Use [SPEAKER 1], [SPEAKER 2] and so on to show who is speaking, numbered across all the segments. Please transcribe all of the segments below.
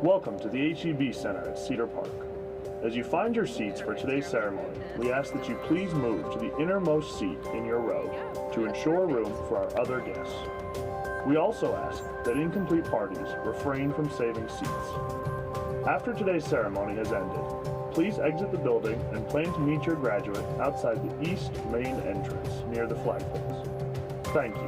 [SPEAKER 1] Welcome to the H.E.B. Center at Cedar Park. As you find your seats for today's ceremony, we ask that you please move to the innermost seat in your row to ensure room for our other guests. We also ask that incomplete parties refrain from saving seats. After today's ceremony has ended, please exit the building and plan to meet your graduate outside the east main entrance near the flagpoles. Thank you.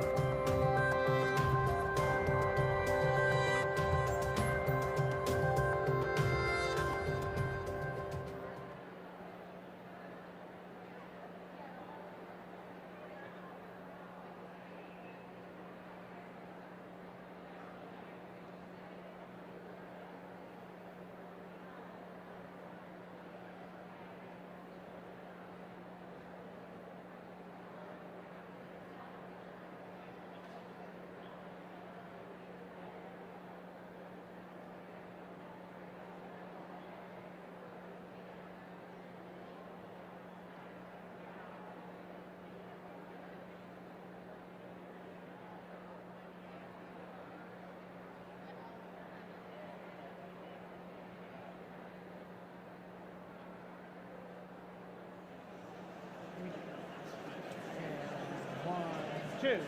[SPEAKER 2] Two.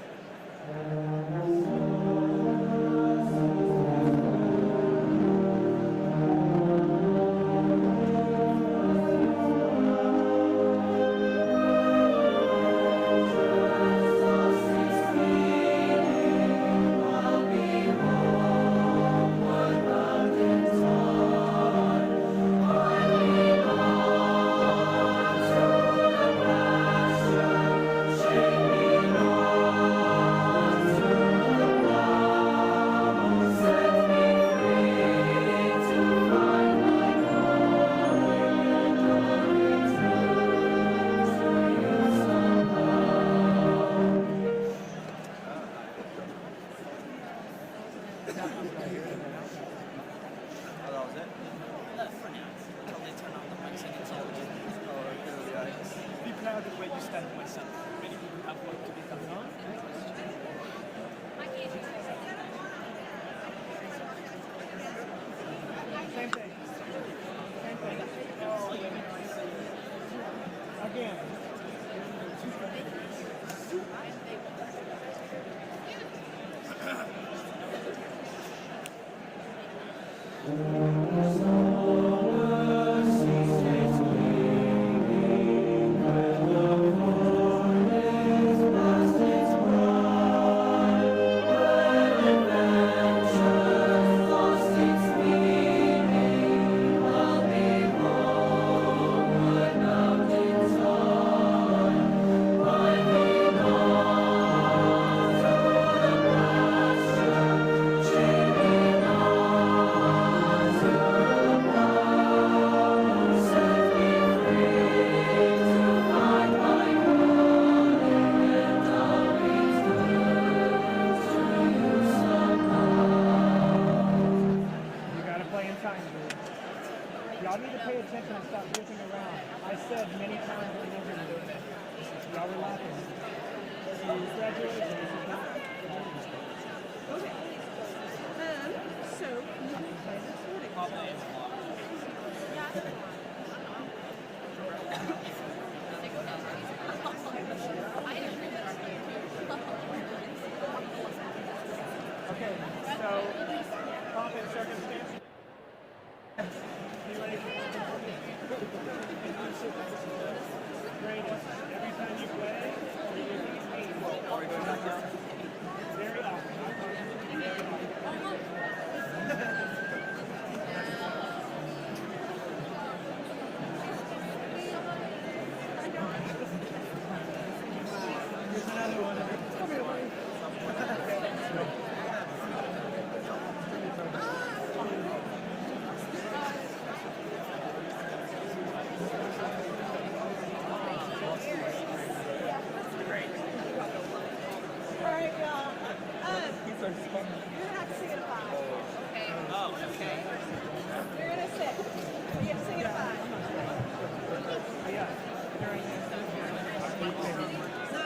[SPEAKER 2] Y'all need to pay attention and stop looking around. I said many times in the interview, y'all were laughing. Graduation is not.
[SPEAKER 3] Okay. So, you can play this recording.
[SPEAKER 2] Okay, so, pomp and circumstance. Great. Every time you play, are we going back down? Very often. Here's another one. Come here, buddy.
[SPEAKER 3] You're gonna have to sing it at 5. Okay. Oh, okay. You're gonna sit. You have to sing it at 5. So.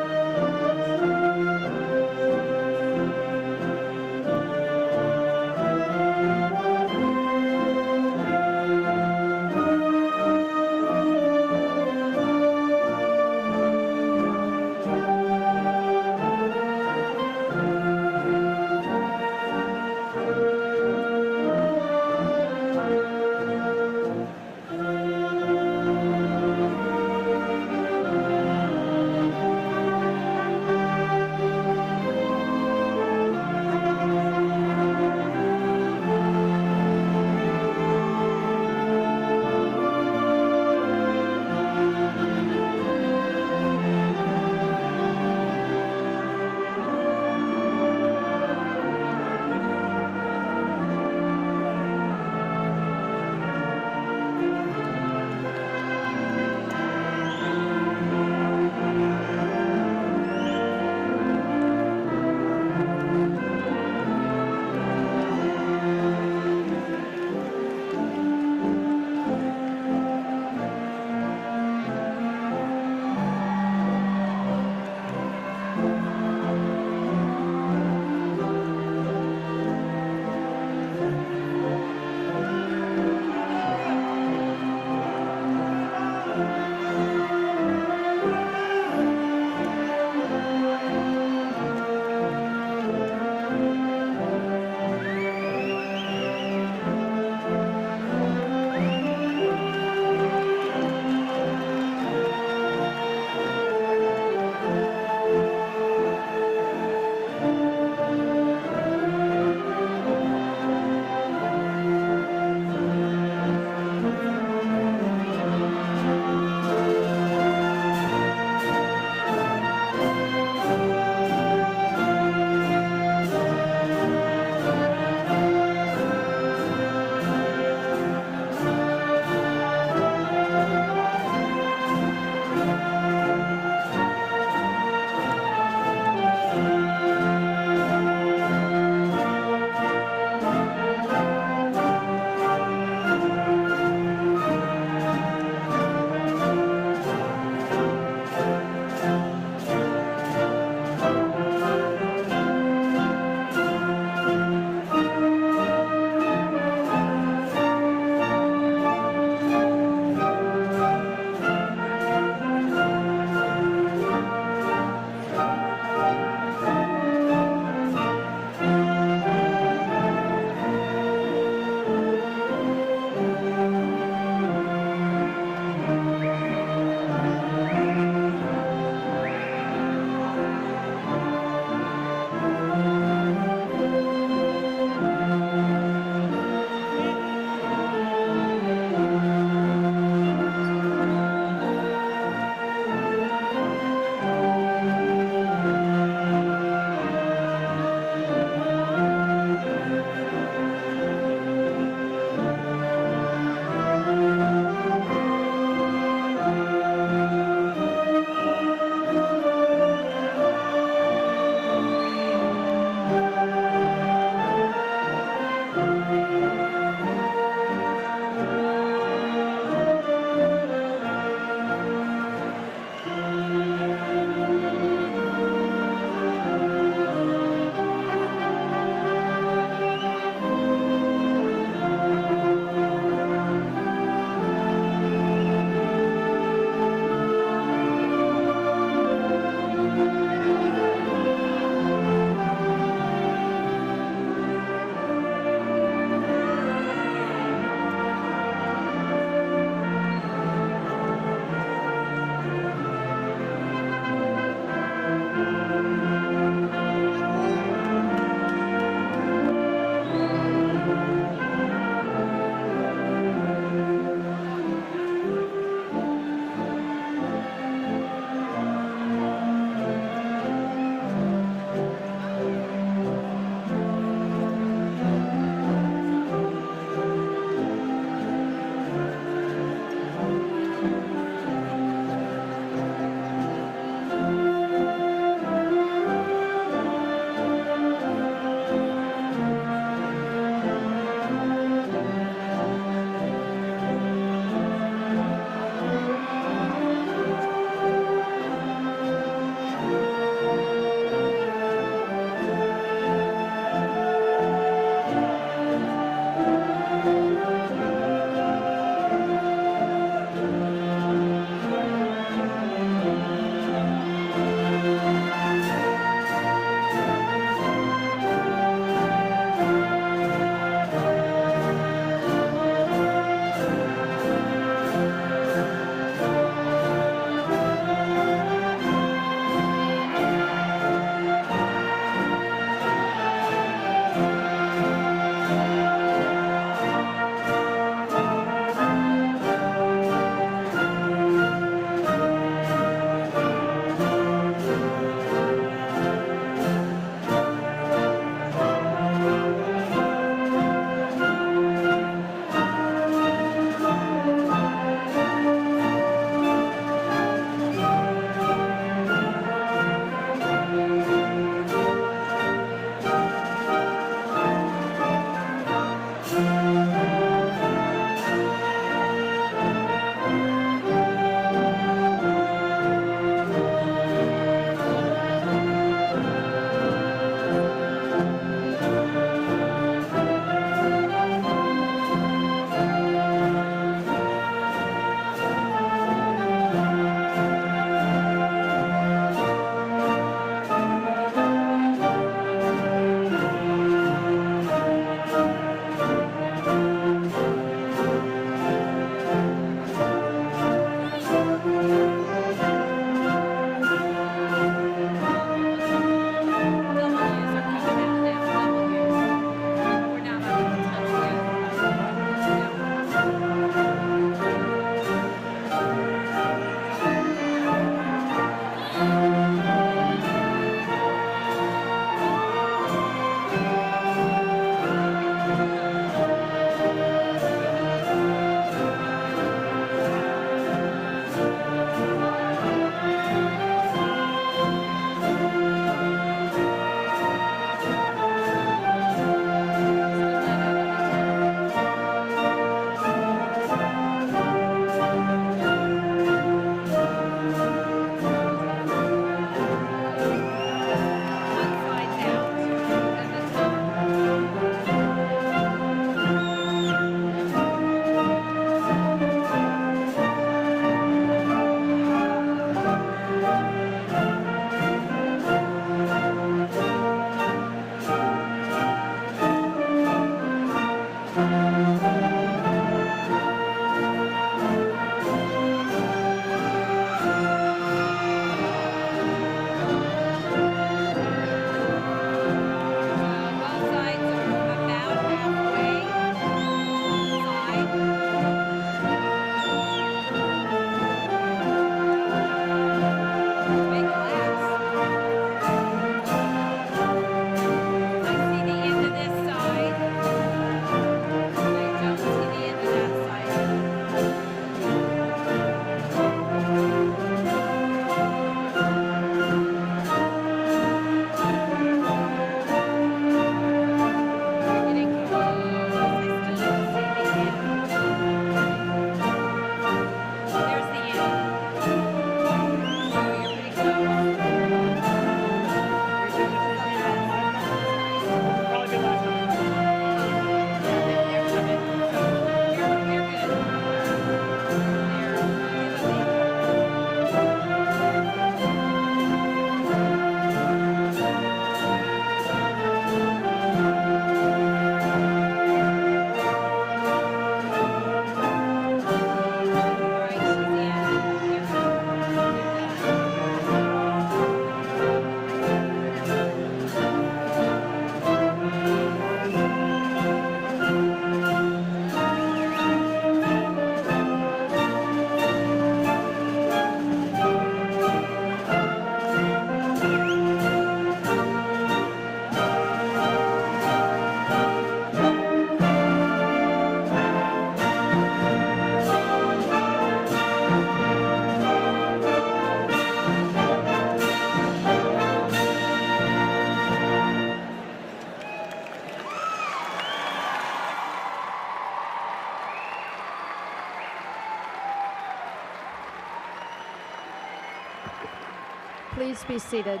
[SPEAKER 4] Please be seated.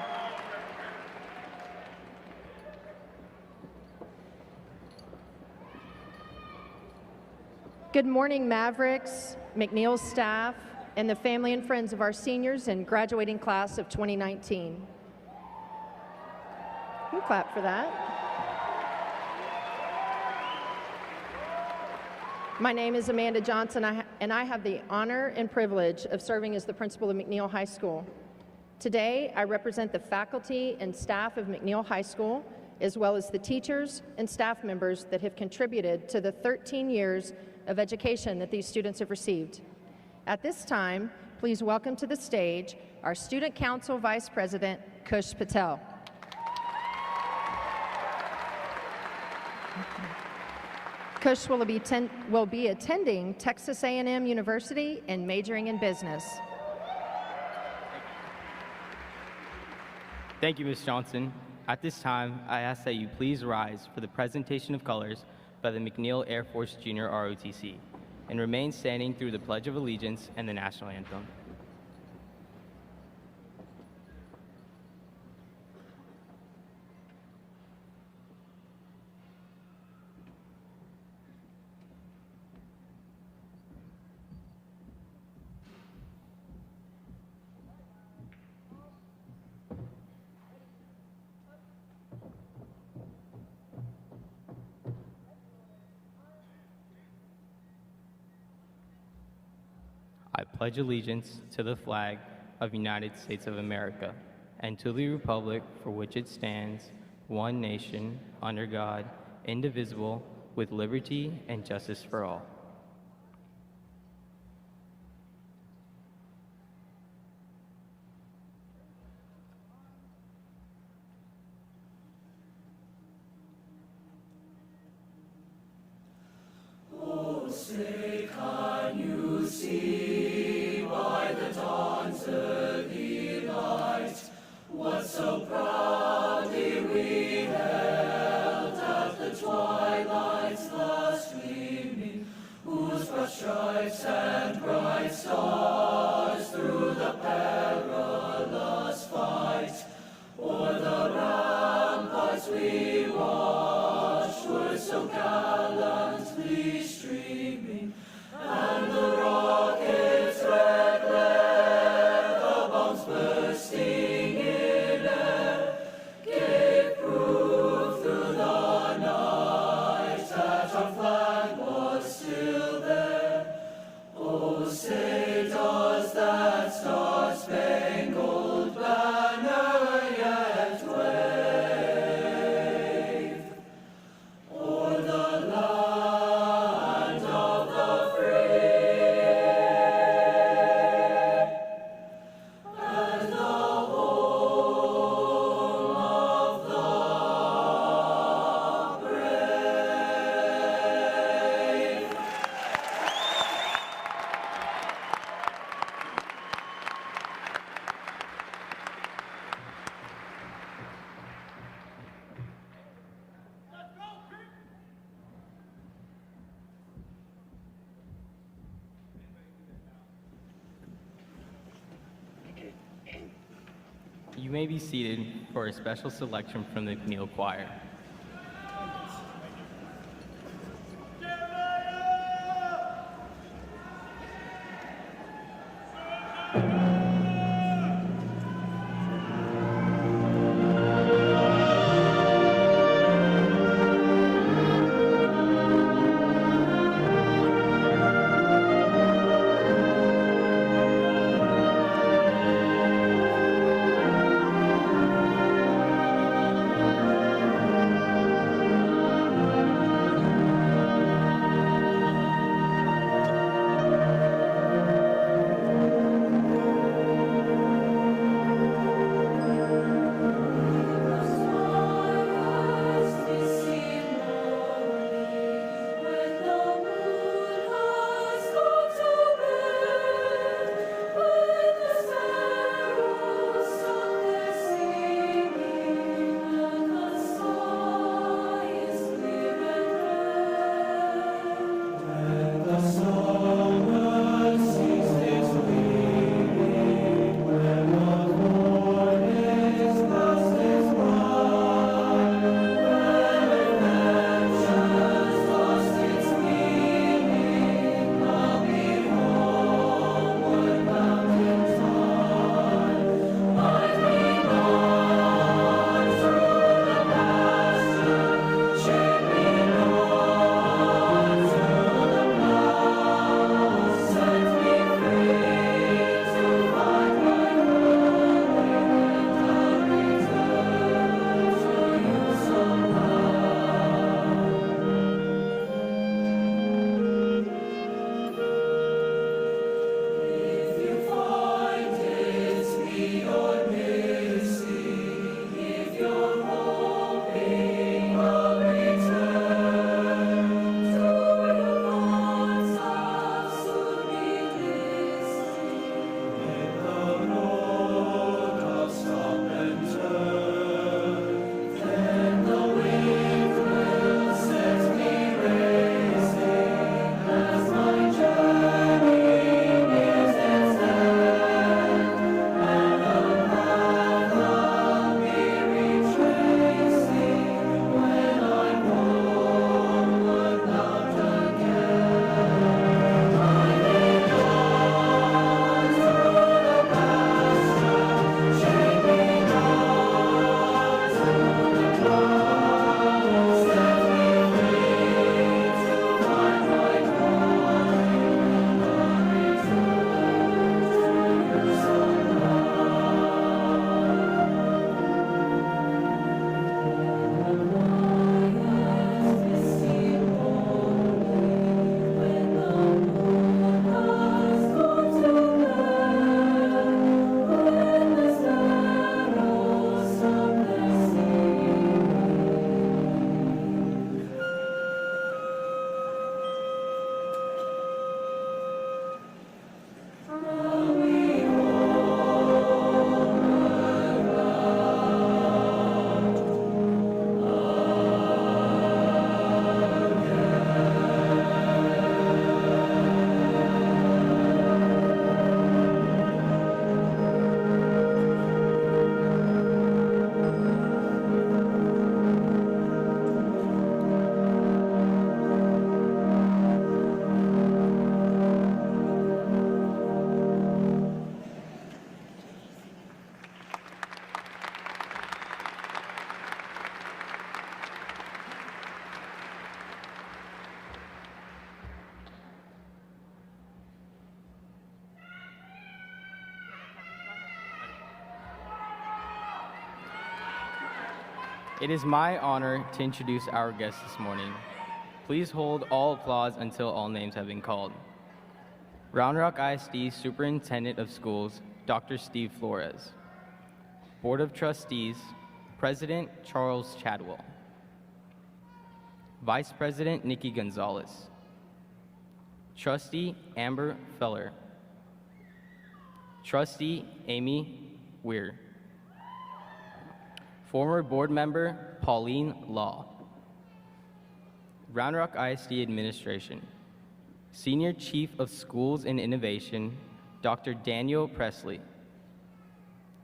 [SPEAKER 4] Good morning, Mavericks, McNeil staff, and the family and friends of our seniors and graduating class of 2019. You can clap for that. My name is Amanda Johnson, and I have the honor and privilege of serving as the principal of McNeil High School. Today, I represent the faculty and staff of McNeil High School, as well as the teachers and staff members that have contributed to the 13 years of education that these students have received. At this time, please welcome to the stage our Student Council Vice President, Kush Patel. Kush will be attending Texas A&M University and majoring in business.
[SPEAKER 5] Thank you, Ms. Johnson. At this time, I ask that you please rise for the presentation of colors by the McNeil Air Force Junior ROTC and remain standing through the Pledge of Allegiance and the National Anthem. I pledge allegiance to the flag of the United States of America and to the republic for which it stands, one nation, under God, indivisible, with liberty and justice for all.
[SPEAKER 6] Oh, say, can you see by the dawn's early light what so proudly we held at the twilight's last gleaming, whose broad stripes and bright stars through the perilous fight o'er the ramparts we watched were so gallantly streaming, and the rocket's red glare, the bombs bursting in air, gave proof through the night that our flag was still there. Oh, say, does that star-spangled banner yet wave o'er the land of the free and the home of the brave?
[SPEAKER 5] You may be seated for a special selection from the McNeil Choir. It is my honor to introduce our guest this morning. Please hold all applause until all names have been called. Round Rock ISD Superintendent of Schools, Dr. Steve Flores. Board of Trustees, President Charles Chadwell. Vice President Nikki Gonzalez. Trustee Amber Feller. Trustee Amy Weir. Former board member Pauline Law. Round Rock ISD Administration. Senior Chief of Schools and Innovation, Dr. Daniel Presley.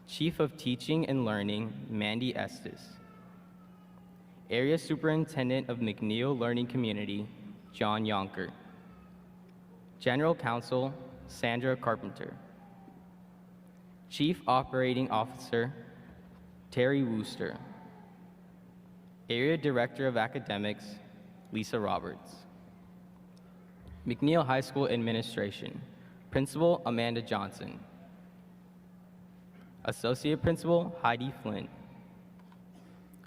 [SPEAKER 5] Chief of Teaching and Learning, Mandy Estes. Area Superintendent of McNeil Learning Community, John Yonker. General Counsel, Sandra Carpenter. Chief Operating Officer, Terry Wooster. Area Director of Academics, Lisa Roberts. McNeil High School Administration, Principal Amanda Johnson. Associate Principal Heidi Flynn.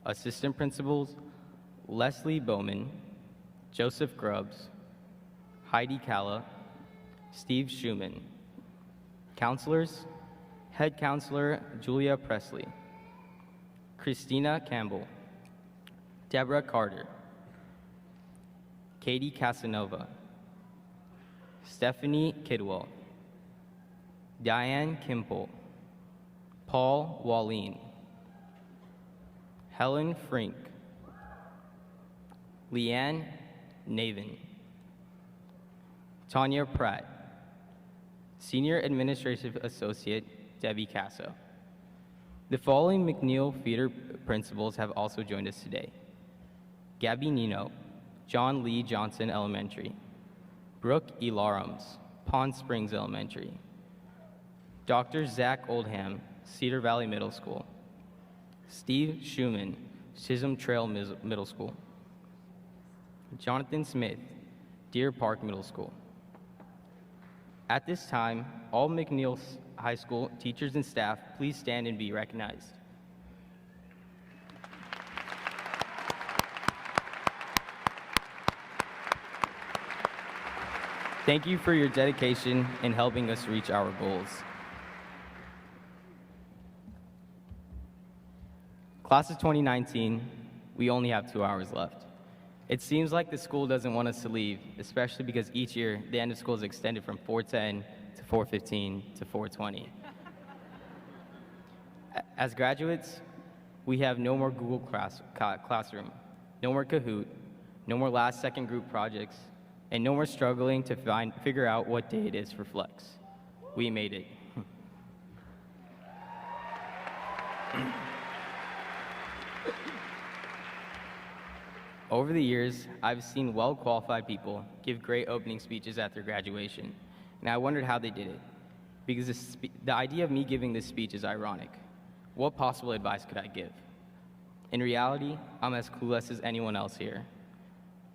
[SPEAKER 5] Assistant Principals Leslie Bowman, Joseph Grubbs, Heidi Calla, Steve Schumann. Counselors, Head Counselor Julia Presley. Christina Campbell. Deborah Carter. Katie Casanova. Stephanie Kidwell. Diane Kimple. Paul Wallin. Helen Frink. Leanne Navin. Tanya Pratt. Senior Administrative Associate Debbie Casso. The following McNeil Feeder principals have also joined us today. Gabby Nino, John Lee Johnson Elementary. Brooke E. Larams, Pond Springs Elementary. Dr. Zach Oldham, Cedar Valley Middle School. Steve Schumann, Chisholm Trail Middle School. Jonathan Smith, Deer Park Middle School. At this time, all McNeil High School teachers and staff, please stand and be recognized. Thank you for your dedication in helping us reach our goals. Class of 2019, we only have 2 hours left. It seems like the school doesn't want us to leave, especially because each year the end of school is extended from 4:10 to 4:15 to 4:20. As graduates, we have no more Google Classroom, no more Kahoot, no more last-second group projects, and no more struggling to figure out what day it is for Flex. We made it. Over the years, I've seen well-qualified people give great opening speeches at their graduation, and I wondered how they did it, because the idea of me giving this speech is ironic. What possible advice could I give? In reality, I'm as clueless as anyone else here.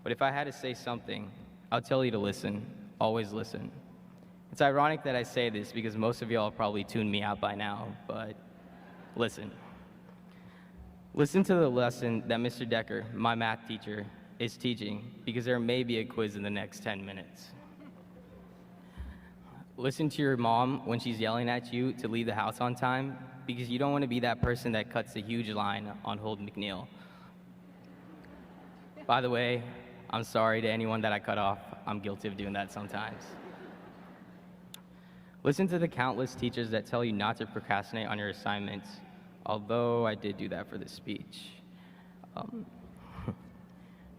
[SPEAKER 5] But if I had to say something, I'll tell you to listen, always listen. It's ironic that I say this because most of y'all probably tuned me out by now, but listen. Listen to the lesson that Mr. Decker, my math teacher, is teaching, because there may be a quiz in the next 10 minutes. Listen to your mom when she's yelling at you to leave the house on time, because you don't want to be that person that cuts a huge line on Hold McNeil. By the way, I'm sorry to anyone that I cut off. I'm guilty of doing that sometimes. Listen to the countless teachers that tell you not to procrastinate on your assignments, although I did do that for this speech.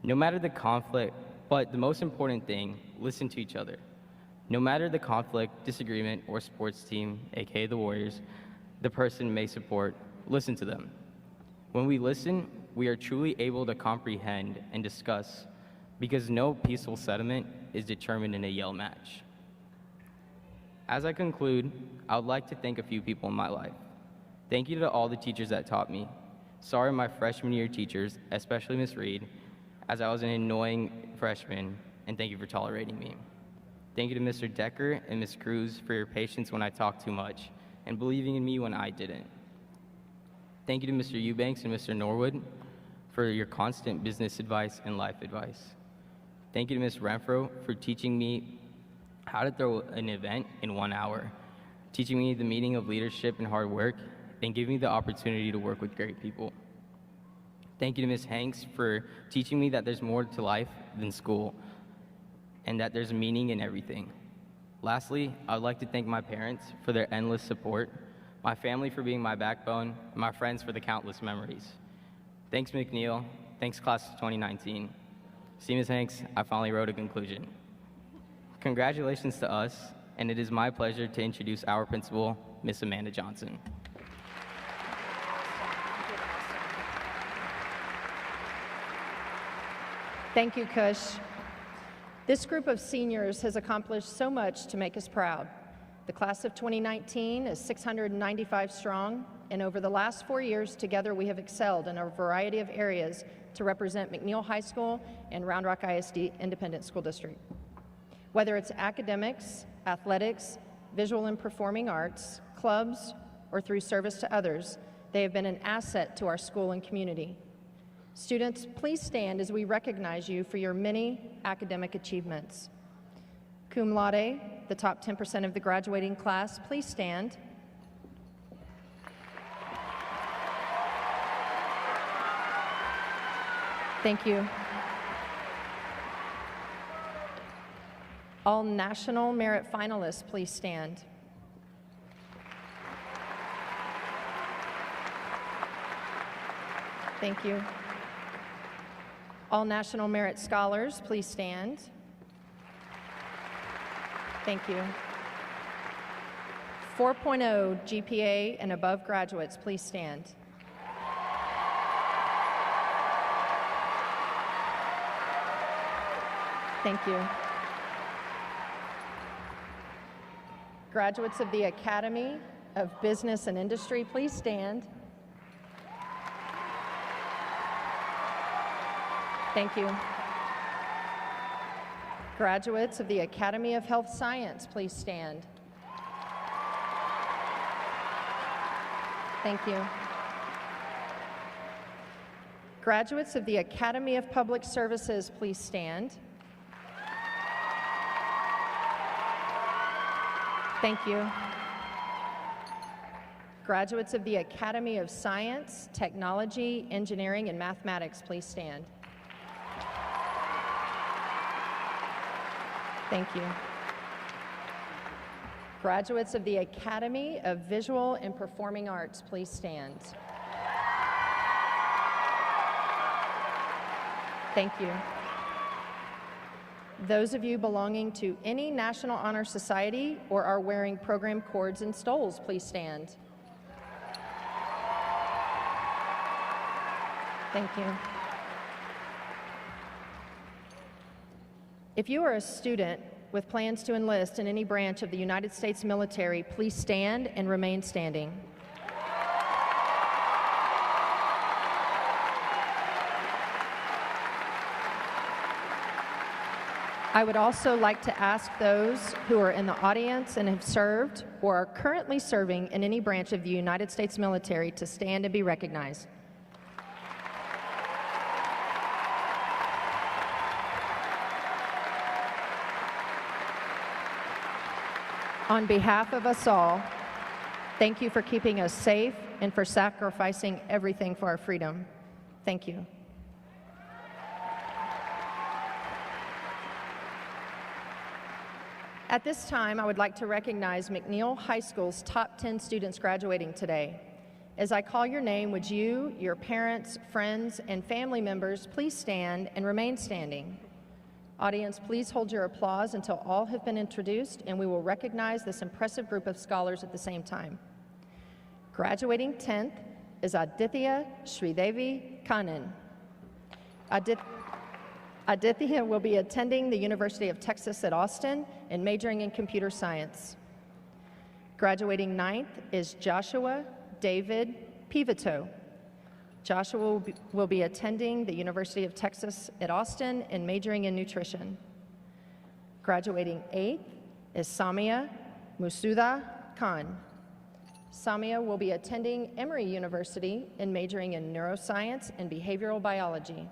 [SPEAKER 5] No matter the conflict, but the most important thing, listen to each other. No matter the conflict, disagreement, or sports team, aka the Warriors, the person may support, listen to them. When we listen, we are truly able to comprehend and discuss, because no peaceful settlement is determined in a yell match. As I conclude, I would like to thank a few people in my life. Thank you to all the teachers that taught me. Sorry, my freshman year teachers, especially Miss Reed, as I was an annoying freshman, and thank you for tolerating me. Thank you to Mr. Decker and Ms. Cruz for your patience when I talked too much, and believing in me when I didn't. Thank you to Mr. Eubanks and Mr. Norwood for your constant business advice and life advice. Thank you to Ms. Renfro for teaching me how to throw an event in 1 hour, teaching me the meaning of leadership and hard work, and giving me the opportunity to work with great people. Thank you to Ms. Hanks for teaching me that there's more to life than school and that there's meaning in everything. Lastly, I would like to thank my parents for their endless support, my family for being my backbone, and my friends for the countless memories. Thanks, McNeil. Thanks, class of 2019. See, Ms. Hanks, I finally wrote a conclusion. Congratulations to us, and it is my pleasure to introduce our principal, Miss Amanda Johnson.
[SPEAKER 4] Thank you, Kush. This group of seniors has accomplished so much to make us proud. The class of 2019 is 695 strong, and over the last 4 years together we have excelled in a variety of areas to represent McNeil High School and Round Rock ISD Independent School District. Whether it's academics, athletics, visual and performing arts, clubs, or through service to others, they have been an asset to our school and community. Students, please stand as we recognize you for your many academic achievements. Cum laude, the top 10% of the graduating class, please stand. Thank you. All national merit finalists, please stand. Thank you. All national merit scholars, please stand. Thank you. 4.0 GPA and above graduates, please stand. Thank you. Graduates of the Academy of Business and Industry, please stand. Thank you. Graduates of the Academy of Health Science, please stand. Thank you. Graduates of the Academy of Public Services, please stand. Thank you. Graduates of the Academy of Science, Technology, Engineering, and Mathematics, please stand. Thank you. Graduates of the Academy of Visual and Performing Arts, please stand. Thank you. Those of you belonging to any National Honor Society or are wearing program cords and stoles, please stand. Thank you. If you are a student with plans to enlist in any branch of the United States military, please stand and remain standing. I would also like to ask those who are in the audience and have served or are currently serving in any branch of the United States military to stand and be recognized. On behalf of us all, thank you for keeping us safe and for sacrificing everything for our freedom. Thank you. At this time, I would like to recognize McNeil High School's top 10 students graduating today. As I call your name, would you, your parents, friends, and family members please stand and remain standing? Audience, please hold your applause until all have been introduced, and we will recognize this impressive group of scholars at the same time. Graduating 10th is Aditya Sridevi Kanan. Aditya will be attending the University of Texas at Austin and majoring in computer science. Graduating 9th is Joshua David Pivito. Joshua will be attending the University of Texas at Austin and majoring in nutrition. Graduating 8th is Samia Musuda Khan. Samia will be attending Emory University and majoring in neuroscience and behavioral biology.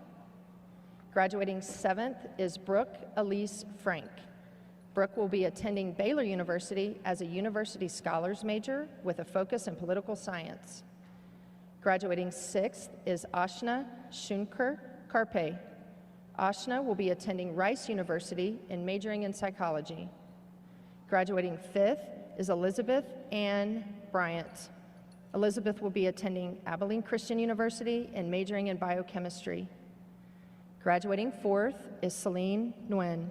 [SPEAKER 4] Graduating 7th is Brooke Elise Frank. Brooke will be attending Baylor University as a university scholars major with a focus in political science. Graduating 6th is Ashna Shunker Karpe. Ashna will be attending Rice University and majoring in psychology. Graduating 5th is Elizabeth Ann Bryant. Elizabeth will be attending Abilene Christian University and majoring in biochemistry. Graduating 4th is Celine Nguyen.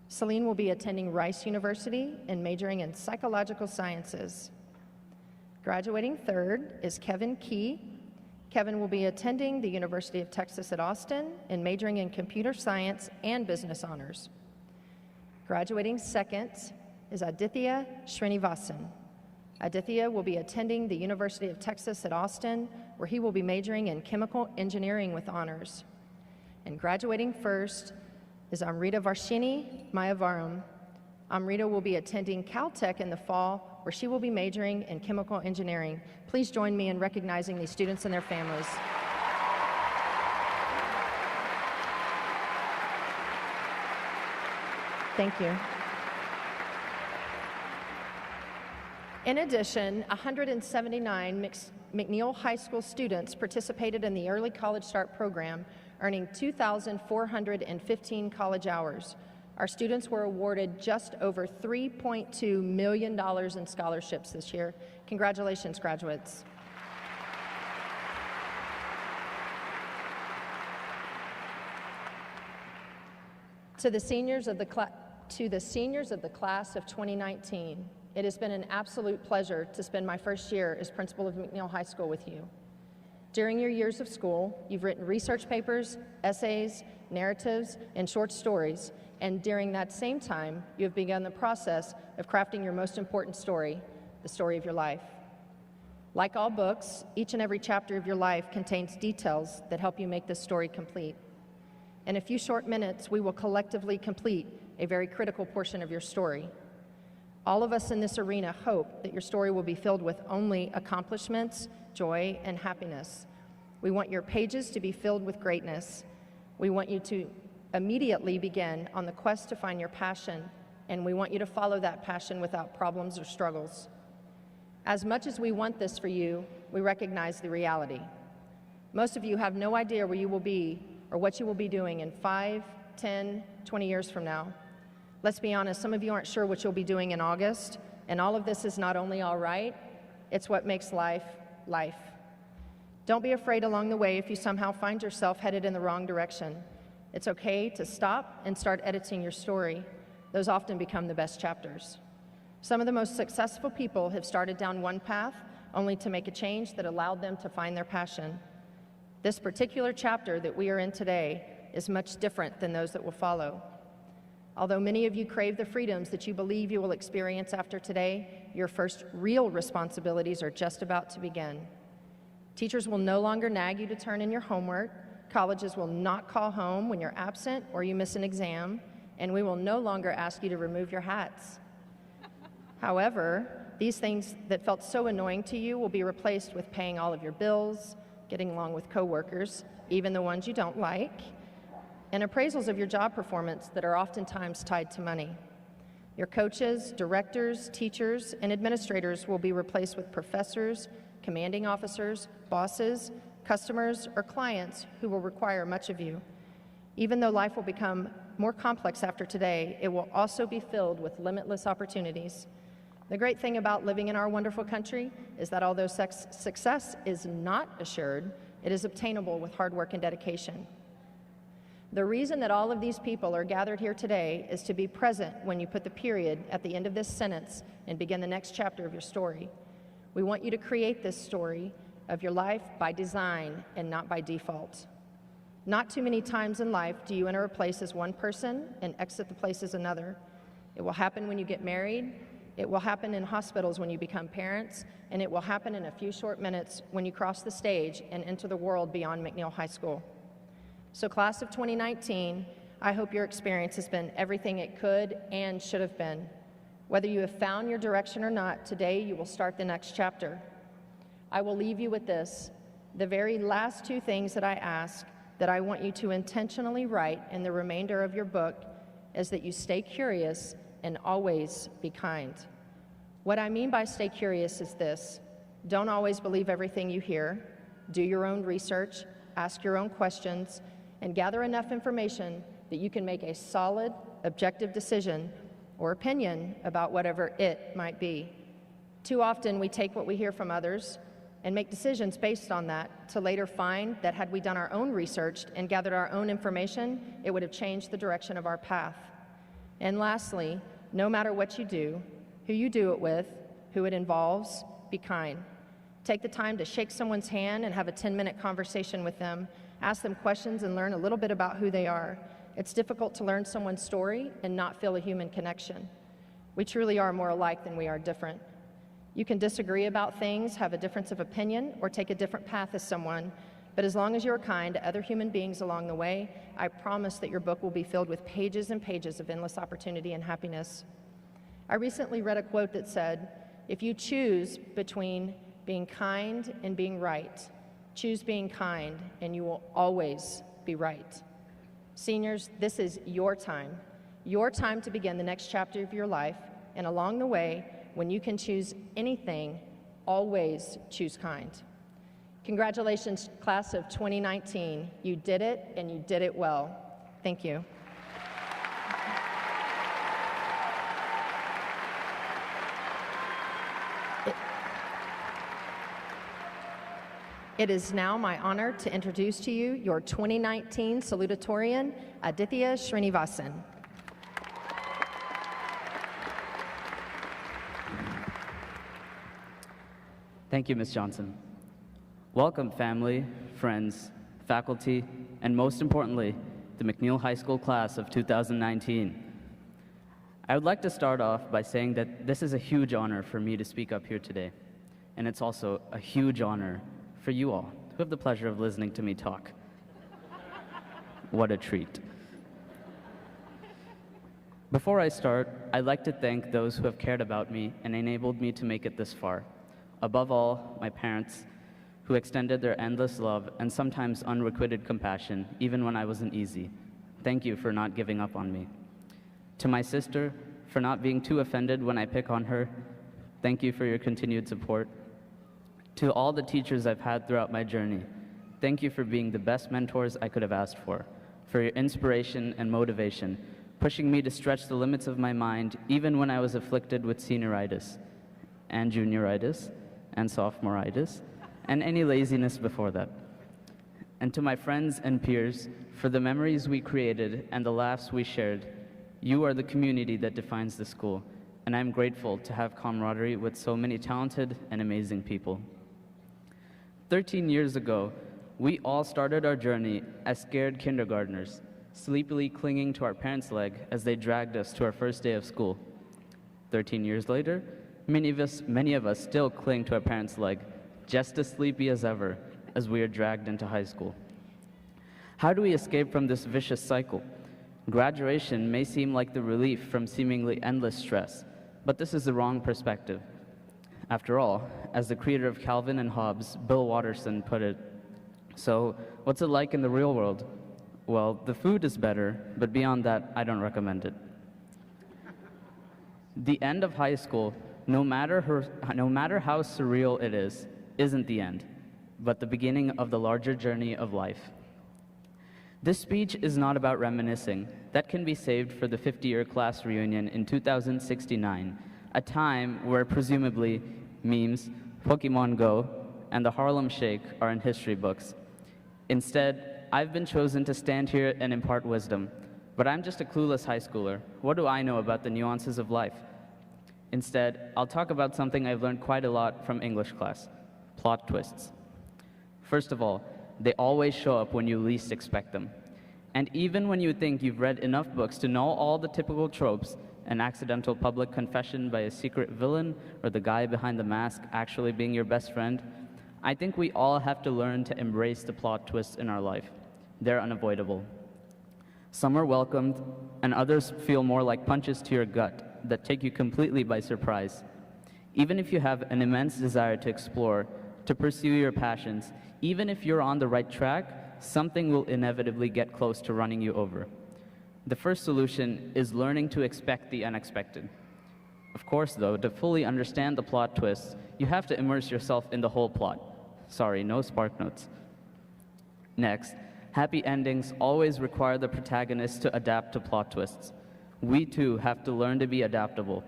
[SPEAKER 4] Celine will be attending Rice University and majoring in psychological sciences. Graduating 3rd is Kevin Key. Kevin will be attending the University of Texas at Austin and majoring in computer science and business honors. Graduating 2nd is Aditya Srinivasan. Aditya will be attending the University of Texas at Austin, where he will be majoring in chemical engineering with honors. And graduating 1st is Amrita Varshini Mayavaram. Amrita will be attending Caltech in the fall, where she will be majoring in chemical engineering. Please join me in recognizing these students and their families. Thank you. In addition, 179 McNeil High School students participated in the Early College Start program, earning 2,415 college hours. Our students were awarded just over $3.2 million in scholarships this year. Congratulations, graduates. To the seniors of the class of 2019, it has been an absolute pleasure to spend my first year as principal of McNeil High School with you. During your years of school, you've written research papers, essays, narratives, and short stories, and during that same time, you have begun the process of crafting your most important story, the story of your life. Like all books, each and every chapter of your life contains details that help you make this story complete. In a few short minutes, we will collectively complete a very critical portion of your story. All of us in this arena hope that your story will be filled with only accomplishments, joy, and happiness. We want your pages to be filled with greatness. We want you to immediately begin on the quest to find your passion, and we want you to follow that passion without problems or struggles. As much as we want this for you, we recognize the reality. Most of you have no idea where you will be or what you will be doing in 5, 10, 20 years from now. Let's be honest, some of you aren't sure what you'll be doing in August, and all of this is not only all right, it's what makes life, life. Don't be afraid along the way if you somehow find yourself headed in the wrong direction. It's okay to stop and start editing your story. Those often become the best chapters. Some of the most successful people have started down one path only to make a change that allowed them to find their passion. This particular chapter that we are in today is much different than those that will follow. Although many of you crave the freedoms that you believe you will experience after today, your first real responsibilities are just about to begin. Teachers will no longer nag you to turn in your homework, colleges will not call home when you're absent or you miss an exam, and we will no longer ask you to remove your hats. However, these things that felt so annoying to you will be replaced with paying all of your bills, getting along with coworkers, even the ones you don't like, and appraisals of your job performance that are oftentimes tied to money. Your coaches, directors, teachers, and administrators will be replaced with professors, commanding officers, bosses, customers, or clients who will require much of you. Even though life will become more complex after today, it will also be filled with limitless opportunities. The great thing about living in our wonderful country is that although success is not assured, it is obtainable with hard work and dedication. The reason that all of these people are gathered here today is to be present when you put the period at the end of this sentence and begin the next chapter of your story. We want you to create this story of your life by design and not by default. Not too many times in life do you enter a place as one person and exit the place as another. It will happen when you get married, it will happen in hospitals when you become parents, and it will happen in a few short minutes when you cross the stage and enter the world beyond McNeil High School. So class of 2019, I hope your experience has been everything it could and should have been. Whether you have found your direction or not, today you will start the next chapter. I will leave you with this. The very last two things that I ask that I want you to intentionally write in the remainder of your book is that you stay curious and always be kind. What I mean by stay curious is this: don't always believe everything you hear. Do your own research, ask your own questions, and gather enough information that you can make a solid, objective decision or opinion about whatever it might be. Too often we take what we hear from others and make decisions based on that, to later find that had we done our own research and gathered our own information, it would have changed the direction of our path. And lastly, no matter what you do, who you do it with, who it involves, be kind. Take the time to shake someone's hand and have a 10-minute conversation with them. Ask them questions and learn a little bit about who they are. It's difficult to learn someone's story and not feel a human connection. We truly are more alike than we are different. You can disagree about things, have a difference of opinion, or take a different path as someone, but as long as you're kind to other human beings along the way, I promise that your book will be filled with pages and pages of endless opportunity and happiness. I recently read a quote that said, "If you choose between being kind and being right, choose being kind and you will always be right." Seniors, this is your time to begin the next chapter of your life, and along the way, when you can choose anything, always choose kind. Congratulations, class of 2019. You did it, and you did it well. Thank you. It is now my honor to introduce to you your 2019 salutatorian, Aditya Srinivasan.
[SPEAKER 7] Thank you, Ms. Johnson. Welcome, family, friends, faculty, and most importantly, the McNeil High School class of 2019. I would like to start off by saying that this is a huge honor for me to speak up here today, and it's also a huge honor for you all who have the pleasure of listening to me talk. What a treat. Before I start, I'd like to thank those who have cared about me and enabled me to make it this far. Above all, my parents, who extended their endless love and sometimes unrequited compassion, even when I wasn't easy. Thank you for not giving up on me. To my sister, for not being too offended when I pick on her, thank you for your continued support. To all the teachers I've had throughout my journey, thank you for being the best mentors I could have asked for your inspiration and motivation, pushing me to stretch the limits of my mind even when I was afflicted with senioritis and junioritis and sophomoritis, and any laziness before that. And to my friends and peers, for the memories we created and the laughs we shared, you are the community that defines the school, and I'm grateful to have camaraderie with so many talented and amazing people. 13 years ago, we all started our journey as scared kindergartners, sleepily clinging to our parents' leg as they dragged us to our first day of school. 13 years later, many of us still cling to our parents' leg, just as sleepy as ever as we are dragged into high school. How do we escape from this vicious cycle? Graduation may seem like the relief from seemingly endless stress, but this is the wrong perspective. After all, as the creator of Calvin and Hobbes, Bill Watterson, put it, so what's it like in the real world? Well, the food is better, but beyond that, I don't recommend it. The end of high school, no matter how surreal it is, isn't the end, but the beginning of the larger journey of life. This speech is not about reminiscing. That can be saved for the 50-year class reunion in 2069, a time where presumably memes, Pokemon Go, and the Harlem Shake are in history books. Instead, I've been chosen to stand here and impart wisdom, but I'm just a clueless high schooler. What do I know about the nuances of life? Instead, I'll talk about something I've learned quite a lot from English class: plot twists. First of all, they always show up when you least expect them. And even when you think you've read enough books to know all the typical tropes, an accidental public confession by a secret villain, or the guy behind the mask actually being your best friend, I think we all have to learn to embrace the plot twists in our life. They're unavoidable. Some are welcomed, and others feel more like punches to your gut. that take you completely by surprise. Even if you have an immense desire to explore, to pursue your passions, even if you're on the right track, something will inevitably get close to running you over. The first solution is learning to expect the unexpected. Of course, though, to fully understand the plot twists, you have to immerse yourself in the whole plot. Sorry, no spark notes. Next, happy endings always require the protagonist to adapt to plot twists. We too have to learn to be adaptable.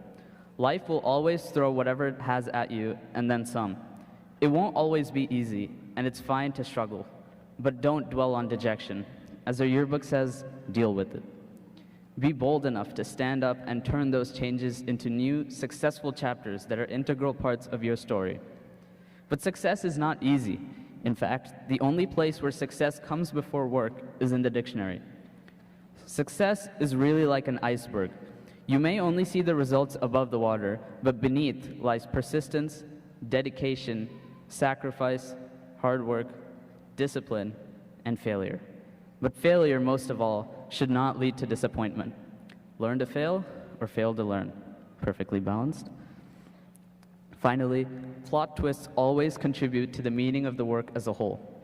[SPEAKER 7] Life will always throw whatever it has at you, and then some. It won't always be easy, and it's fine to struggle. But don't dwell on dejection. As our yearbook says, deal with it. Be bold enough to stand up and turn those changes into new, successful chapters that are integral parts of your story. But success is not easy. In fact, the only place where success comes before work is in the dictionary. Success is really like an iceberg. You may only see the results above the water, but beneath lies persistence, dedication, sacrifice, hard work, discipline, and failure. But failure, most of all, should not lead to disappointment. Learn to fail or fail to learn. Perfectly balanced. Finally, plot twists always contribute to the meaning of the work as a whole.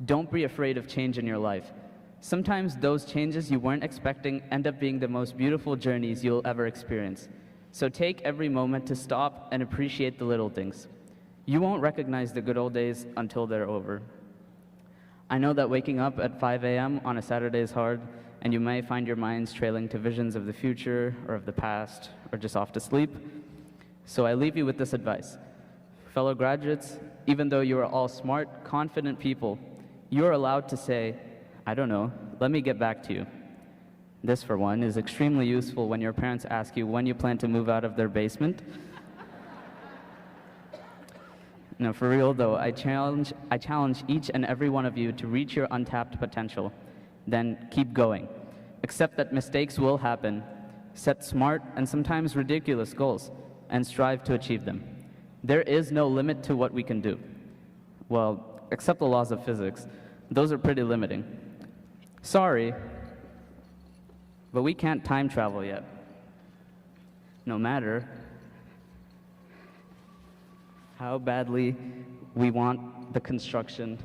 [SPEAKER 7] Don't be afraid of change in your life. Sometimes those changes you weren't expecting end up being the most beautiful journeys you'll ever experience. So take every moment to stop and appreciate the little things. You won't recognize the good old days until they're over. I know that waking up at 5 a.m. on a Saturday is hard, and you may find your minds trailing to visions of the future or of the past, or just off to sleep. So I leave you with this advice. Fellow graduates, even though you are all smart, confident people, you are allowed to say, I don't know, let me get back to you. This, for one, is extremely useful when your parents ask you when you plan to move out of their basement. No, for real though, I challenge each and every one of you to reach your untapped potential. Then keep going. Accept that mistakes will happen. Set smart and sometimes ridiculous goals, and strive to achieve them. There is no limit to what we can do. Well, except the laws of physics. Those are pretty limiting. Sorry, but we can't time travel yet. No matter how badly we want the construction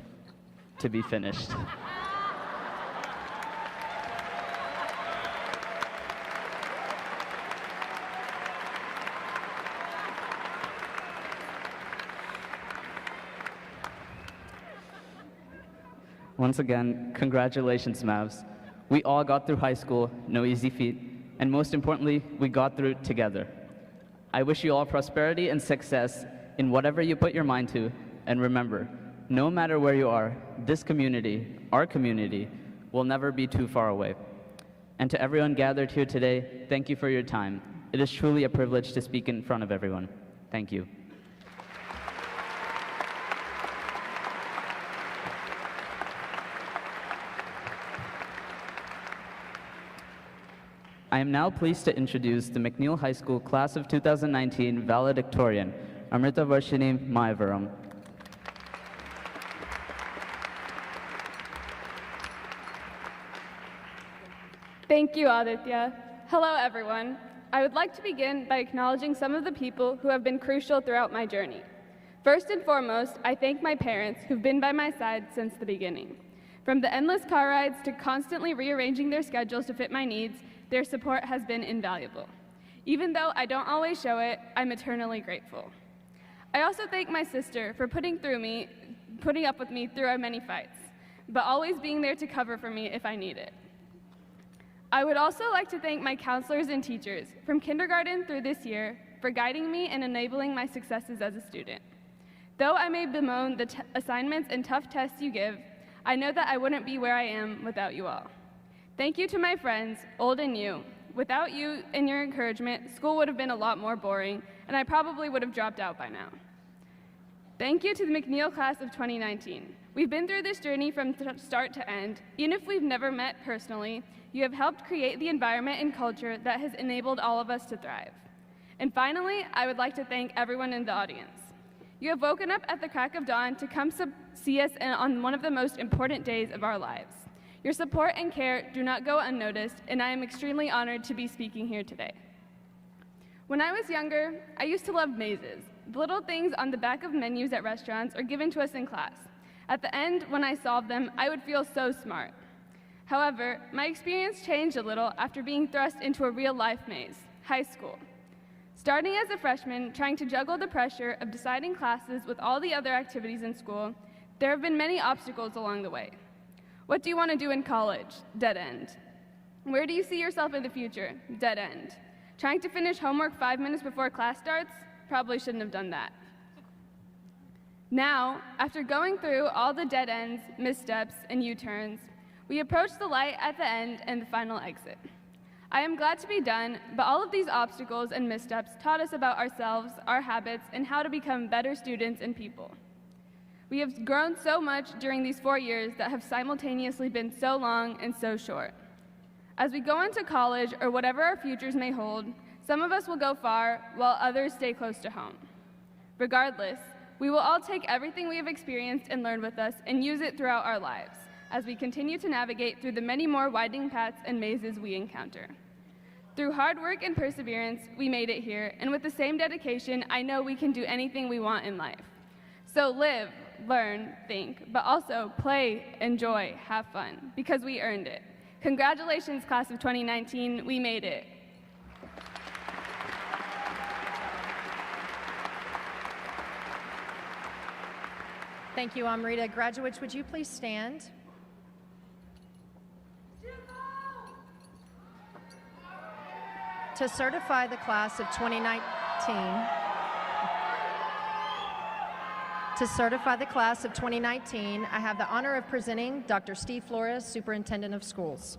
[SPEAKER 7] to be finished. Once again, congratulations, Mavs. We all got through high school, no easy feat, and most importantly, we got through it together. I wish you all prosperity and success in whatever you put your mind to, and remember, no matter where you are, this community, our community, will never be too far away. And to everyone gathered here today, thank you for your time. It is truly a privilege to speak in front of everyone. Thank you. I am now pleased to introduce the McNeil High School Class of 2019 valedictorian, Amrita Varshini Mayavaram.
[SPEAKER 8] Thank you, Aditya. Hello, everyone. I would like to begin by acknowledging some of the people who have been crucial throughout my journey. First and foremost, I thank my parents who've been by my side since the beginning. From the endless car rides to constantly rearranging their schedules to fit my needs, their support has been invaluable. Even though I don't always show it, I'm eternally grateful. I also thank my sister for putting up with me through our many fights, but always being there to cover for me if I need it. I would also like to thank my counselors and teachers from kindergarten through this year for guiding me and enabling my successes as a student. Though I may bemoan the assignments and tough tests you give, I know that I wouldn't be where I am without you all. Thank you to my friends, old and new. Without you and your encouragement, school would have been a lot more boring, and I probably would have dropped out by now. Thank you to the McNeil class of 2019. We've been through this journey from start to end. Even if we've never met personally, you have helped create the environment and culture that has enabled all of us to thrive. And finally, I would like to thank everyone in the audience. You have woken up at the crack of dawn to come see us on one of the most important days of our lives. Your support and care do not go unnoticed, and I am extremely honored to be speaking here today. When I was younger, I used to love mazes, the little things on the back of menus at restaurants or given to us in class. At the end, when I solved them, I would feel so smart. However, my experience changed a little after being thrust into a real-life maze, high school. Starting as a freshman, trying to juggle the pressure of deciding classes with all the other activities in school, there have been many obstacles along the way. What do you want to do in college? Dead end. Where do you see yourself in the future? Dead end. Trying to finish homework 5 minutes before class starts? Probably shouldn't have done that. Now, after going through all the dead ends, missteps, and U-turns, we approach the light at the end and the final exit. I am glad to be done, but all of these obstacles and missteps taught us about ourselves, our habits, and how to become better students and people. We have grown so much during these 4 years that have simultaneously been so long and so short. As we go into college or whatever our futures may hold, some of us will go far while others stay close to home. Regardless, we will all take everything we have experienced and learned with us and use it throughout our lives as we continue to navigate through the many more winding paths and mazes we encounter. Through hard work and perseverance, we made it here, and with the same dedication, I know we can do anything we want in life. So live, learn, think, but also play, enjoy, have fun, because we earned it. Congratulations, class of 2019, we made it.
[SPEAKER 4] Thank you, Amrita. Graduates, would you please stand? To certify the class of 2019, I have the honor of presenting Dr. Steve Flores, Superintendent of Schools.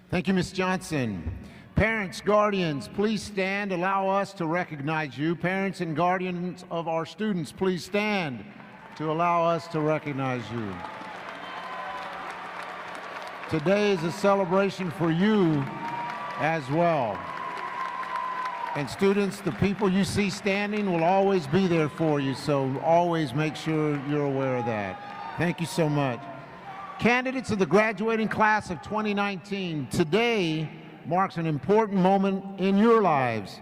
[SPEAKER 9] Thank you, Ms. Johnson. Parents, guardians, please stand. Allow us to recognize you. Parents and guardians of our students, please stand to allow us to recognize you. Today is a celebration for you as well. And students, the people you see standing will always be there for you, so always make sure you're aware of that. Thank you so much. Candidates of the graduating class of 2019, today marks an important moment in your lives.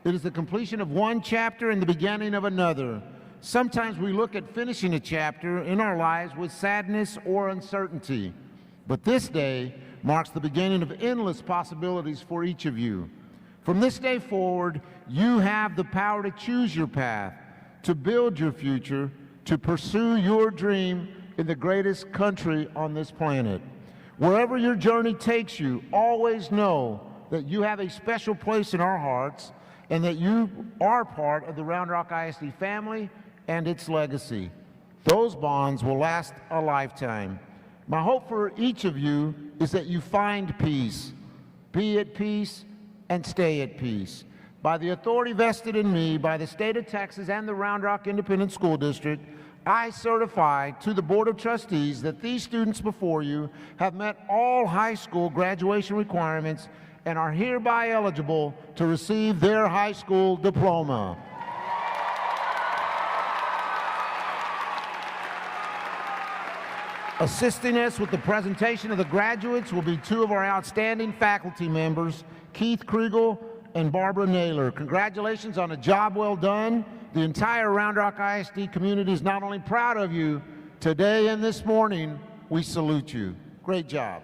[SPEAKER 9] It is the completion of one chapter and the beginning of another. Sometimes we look at finishing a chapter in our lives with sadness or uncertainty. But this day marks the beginning of endless possibilities for each of you. From this day forward, you have the power to choose your path, to build your future, to pursue your dream in the greatest country on this planet. Wherever your journey takes you, always know that you have a special place in our hearts and that you are part of the Round Rock ISD family and its legacy. Those bonds will last a lifetime. My hope for each of you is that you find peace, be at peace, and stay at peace. By the authority vested in me by the state of Texas and the Round Rock Independent School District, I certify to the Board of Trustees that these students before you have met all high school graduation requirements and are hereby eligible to receive their high school diploma. Assisting us with the presentation of the graduates will be two of our outstanding faculty members, Keith Kriegel and Barbara Naylor. Congratulations on a job well done. The entire Round Rock ISD community is not only proud of you, today and this morning, we salute you. Great job.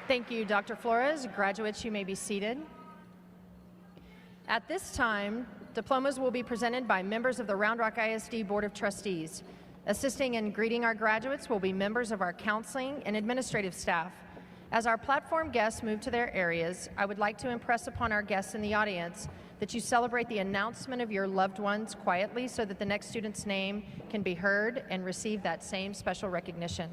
[SPEAKER 4] Thank you, Dr. Flores. Graduates, you may be seated. At this time, diplomas will be presented by members of the Round Rock ISD Board of Trustees. Assisting and greeting our graduates will be members of our counseling and administrative staff. As our platform guests move to their areas, I would like to impress upon our guests in the audience that you celebrate the announcement of your loved ones quietly so that the next student's name can be heard and receive that same special recognition.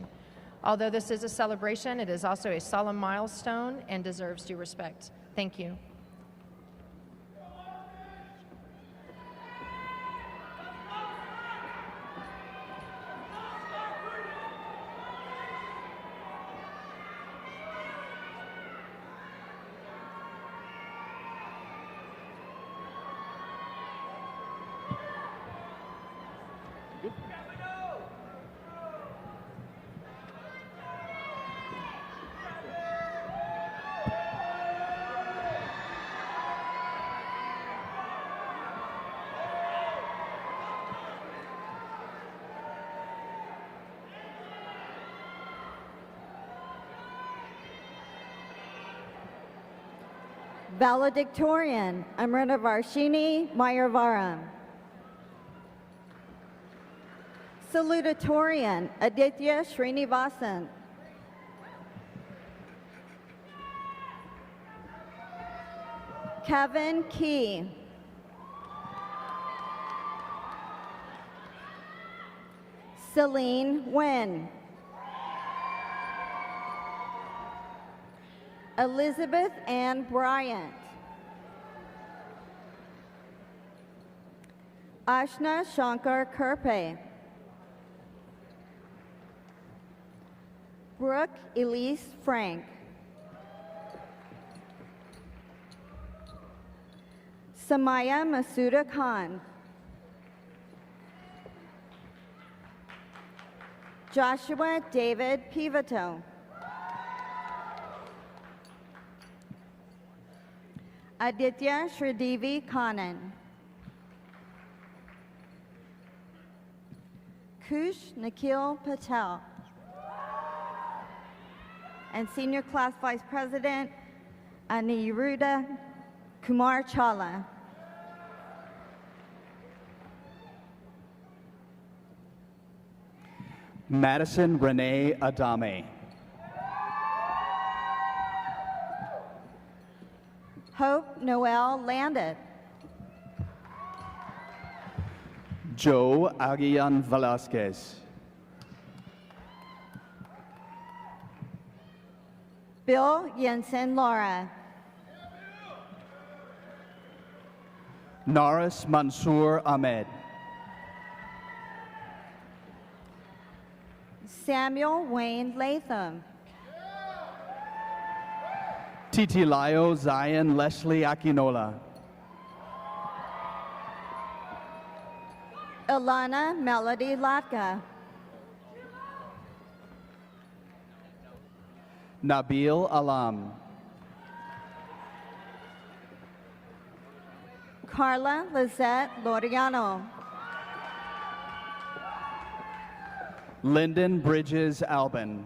[SPEAKER 4] Although this is a celebration, it is also a solemn milestone and deserves due respect. Thank you.
[SPEAKER 10] Valedictorian, Amrita Varshini Mayurvaram. Salutatorian, Aditya Srinivasan. Kevin Key. Celine Nguyen. Elizabeth Ann Bryant. Ashna Shankar Kerpe. Brooke Elise Frank. Samaya Masuda Khan. Joshua David Pivoto. Aditya Shridevi Kanan. Kush Nikhil Patel. And Senior Class Vice President Aniruddha Kumar Chawla.
[SPEAKER 11] Madison Renee Adame.
[SPEAKER 10] Hope Noel Landed.
[SPEAKER 11] Joe Aguilan Velasquez.
[SPEAKER 10] Bill Jensen Laura.
[SPEAKER 11] Naris Mansoor Ahmed.
[SPEAKER 10] Samuel Wayne Latham.
[SPEAKER 11] Titilayo Zion Leslie Akinola.
[SPEAKER 10] Ilana Melody Latka.
[SPEAKER 11] Nabil Alam.
[SPEAKER 10] Carla Lizette Loriano.
[SPEAKER 11] Lyndon Bridges Albin.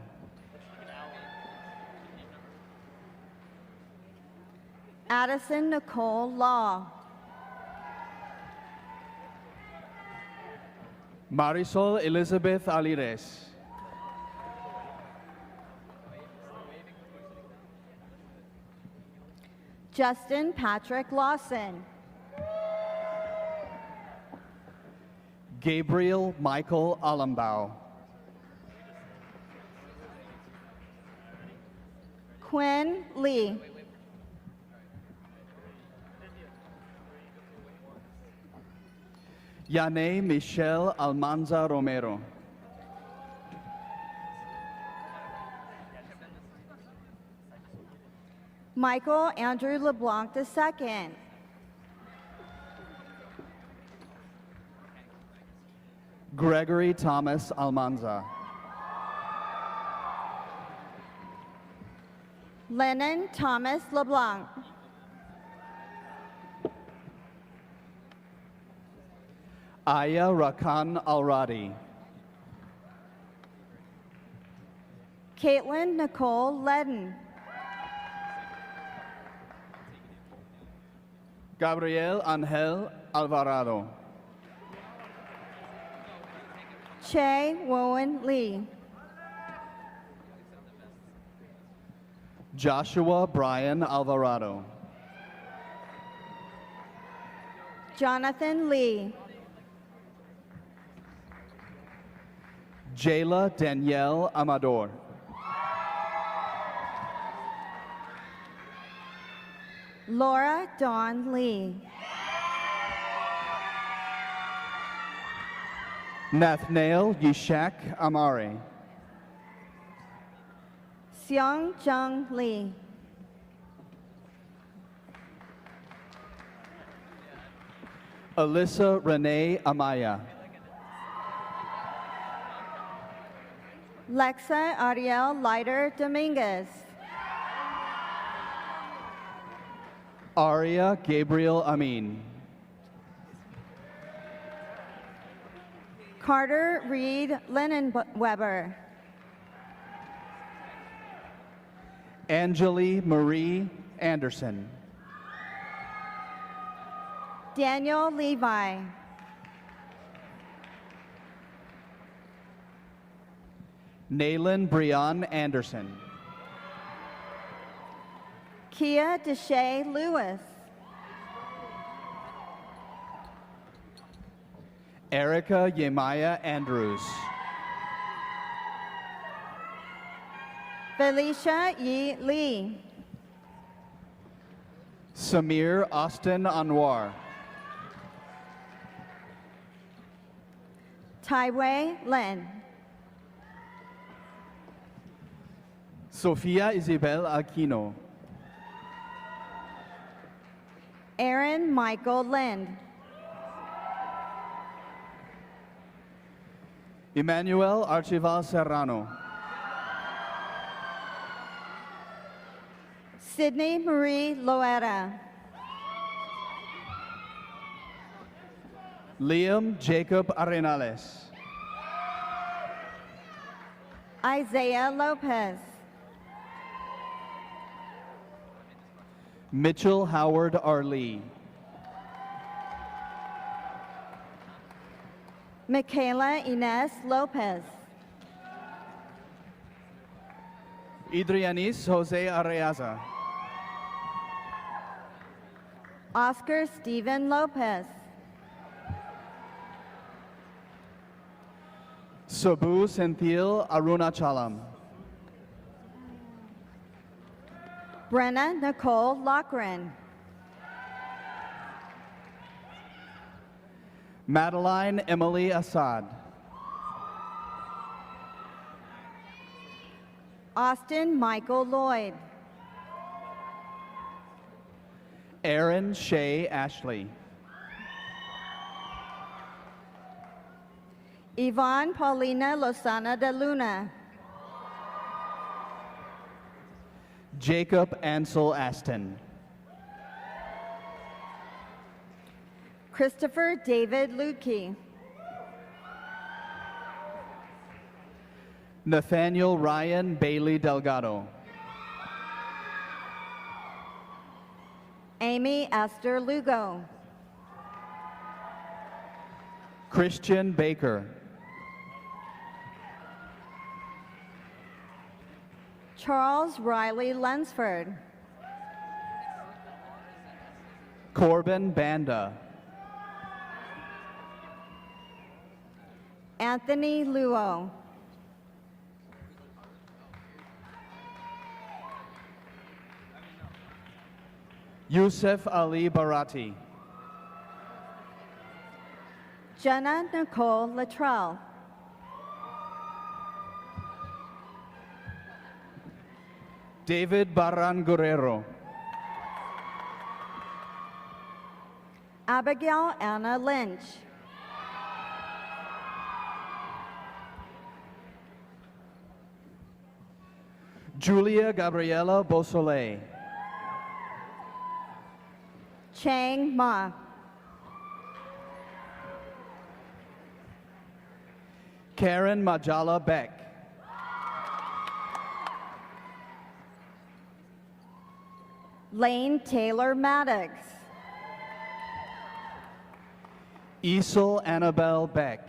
[SPEAKER 10] Addison Nicole Law.
[SPEAKER 11] Marisol Elizabeth Alires.
[SPEAKER 10] Justin Patrick Lawson.
[SPEAKER 11] Gabriel Michael Alambau.
[SPEAKER 10] Quinn Lee.
[SPEAKER 11] Yane Michelle Almanza Romero.
[SPEAKER 10] Michael Andrew LeBlanc II.
[SPEAKER 11] Gregory Thomas Almanza.
[SPEAKER 10] Lennon Thomas LeBlanc.
[SPEAKER 11] Aya Rakan Alradi.
[SPEAKER 10] Caitlin Nicole Ledden.
[SPEAKER 11] Gabriel Angel Alvarado.
[SPEAKER 10] Che Wowen Lee.
[SPEAKER 11] Joshua Brian Alvarado.
[SPEAKER 10] Jonathan Lee.
[SPEAKER 11] Jayla Danielle Amador.
[SPEAKER 10] Laura Dawn Lee.
[SPEAKER 11] Nathaniel Yishak Amari.
[SPEAKER 10] Seong Jung Lee.
[SPEAKER 11] Alyssa Renee Amaya.
[SPEAKER 10] Lexa Ariel Leiter Dominguez.
[SPEAKER 11] Aria Gabriel Amin.
[SPEAKER 10] Carter Reed Lennon-Weber.
[SPEAKER 11] Angeli Marie Anderson.
[SPEAKER 10] Daniel Levi.
[SPEAKER 11] Naylin Breon Anderson.
[SPEAKER 10] Kia Deshay Lewis.
[SPEAKER 11] Erica Yemaya Andrews.
[SPEAKER 10] Felicia Yi Lee.
[SPEAKER 11] Samir Austin Anwar.
[SPEAKER 10] Taiwei Lin.
[SPEAKER 11] Sofia Isabel Aquino.
[SPEAKER 10] Aaron Michael Lind.
[SPEAKER 11] Emmanuel Archival Serrano.
[SPEAKER 10] Sydney Marie Loera.
[SPEAKER 11] Liam Jacob Arenales.
[SPEAKER 10] Isaiah Lopez.
[SPEAKER 11] Mitchell Howard Arlee.
[SPEAKER 10] Michaela Inez Lopez.
[SPEAKER 11] Idrianis Jose Areaza.
[SPEAKER 10] Oscar Stephen Lopez.
[SPEAKER 11] Sabu Senthil Arunachalam.
[SPEAKER 10] Brenna Nicole Lochran.
[SPEAKER 11] Madeline Emily Assad.
[SPEAKER 10] Austin Michael Lloyd.
[SPEAKER 11] Aaron Shea Ashley.
[SPEAKER 10] Yvonne Paulina Lozana de Luna.
[SPEAKER 11] Jacob Ansel Aston.
[SPEAKER 10] Christopher David Lukey.
[SPEAKER 11] Nathaniel Ryan Bailey Delgado.
[SPEAKER 10] Amy Esther Lugo.
[SPEAKER 11] Christian Baker.
[SPEAKER 10] Charles Riley Lunsford.
[SPEAKER 11] Corbin Banda.
[SPEAKER 10] Anthony Luo.
[SPEAKER 11] Yusuf Ali Barati.
[SPEAKER 10] Jenna Nicole Latrell.
[SPEAKER 11] David Baran Guerrero.
[SPEAKER 10] Abigail Anna Lynch.
[SPEAKER 11] Julia Gabriela Beausoleil.
[SPEAKER 10] Chang Ma.
[SPEAKER 11] Karen Majala Beck.
[SPEAKER 10] Lane Taylor Maddox.
[SPEAKER 11] Isel Annabelle Beck.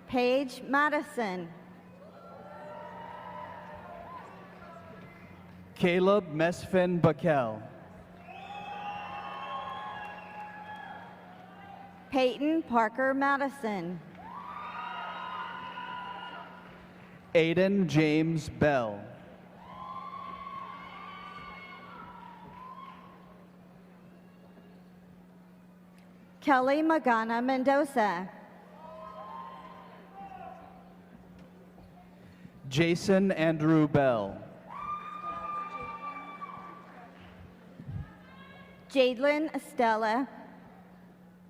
[SPEAKER 10] Paige Madison.
[SPEAKER 11] Caleb Mesfin Bakel.
[SPEAKER 10] Peyton Parker Madison.
[SPEAKER 11] Aiden James Bell.
[SPEAKER 10] Kelly Magana Mendoza.
[SPEAKER 11] Jason Andrew Bell.
[SPEAKER 10] Jadelyn Estella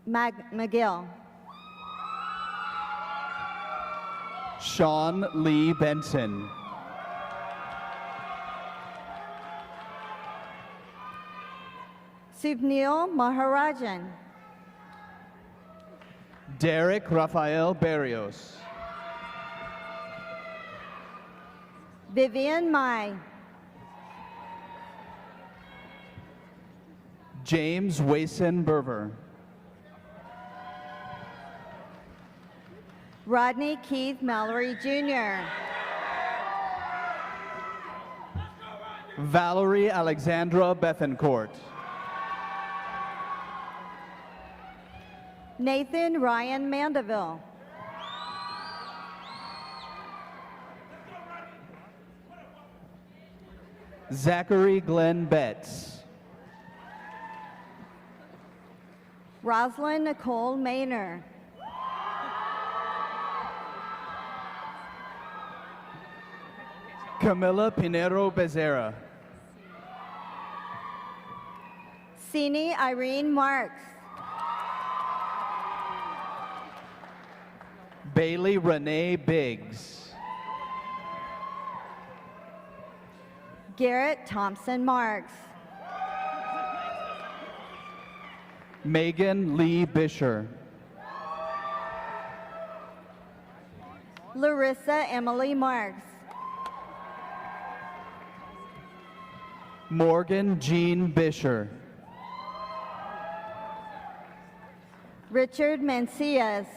[SPEAKER 10] McGill.
[SPEAKER 11] Sean Lee Benson.
[SPEAKER 10] Subnil Maharajan.
[SPEAKER 11] Derek Rafael Barrios.
[SPEAKER 10] Vivian Mai.
[SPEAKER 11] James Wason Berver.
[SPEAKER 10] Rodney Keith Mallory Jr.
[SPEAKER 11] Valerie Alexandra Bethencourt.
[SPEAKER 10] Nathan Ryan Mandeville.
[SPEAKER 11] Zachary Glenn Betts.
[SPEAKER 10] Rosalind Nicole Maynor.
[SPEAKER 11] Camila Pinero Becerra.
[SPEAKER 10] Sini Irene Marks.
[SPEAKER 11] Bailey Renee Biggs.
[SPEAKER 10] Garrett Thompson Marks.
[SPEAKER 11] Megan Lee Bisher.
[SPEAKER 10] Larissa Emily Marks.
[SPEAKER 11] Morgan Jean Bisher.
[SPEAKER 10] Richard Mencias.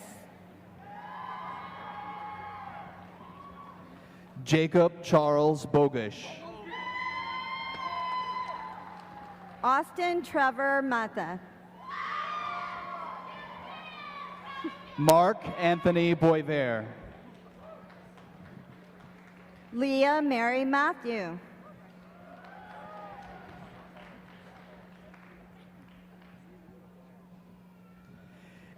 [SPEAKER 11] Jacob Charles Bogish.
[SPEAKER 10] Austin Trevor Mata.
[SPEAKER 11] Mark Anthony Boisvert.
[SPEAKER 10] Leah Mary Matthew.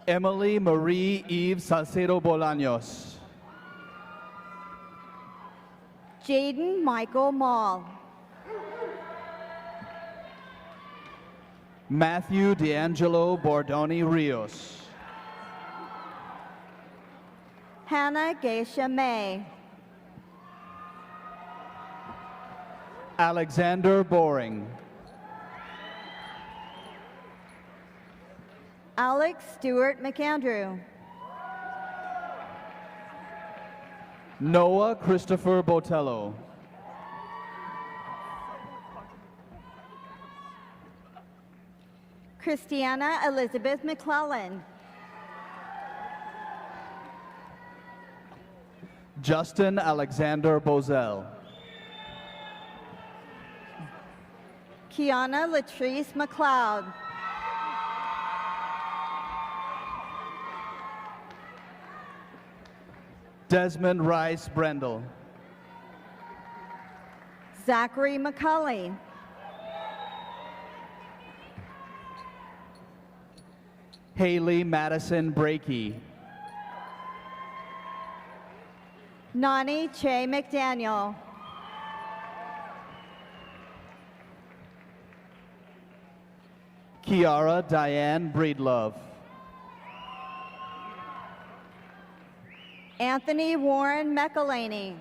[SPEAKER 11] Emily Marie Eve Salcedo Bolaños.
[SPEAKER 10] Jaden Michael Mall.
[SPEAKER 11] Matthew D'Angelo Bordoni Rios.
[SPEAKER 10] Hannah Geisha May.
[SPEAKER 11] Alexander Boring.
[SPEAKER 10] Alex Stewart McAndrew.
[SPEAKER 11] Noah Christopher Botello.
[SPEAKER 10] Christiana Elizabeth McClellan.
[SPEAKER 11] Justin Alexander Bozell.
[SPEAKER 10] Kiana Latrice McLeod.
[SPEAKER 11] Desmond Rice Brendel.
[SPEAKER 10] Zachary McCulley.
[SPEAKER 11] Haley Madison Brakey.
[SPEAKER 10] Nani Che McDaniel.
[SPEAKER 11] Kiara Diane Breedlove.
[SPEAKER 10] Anthony Warren McElhaney.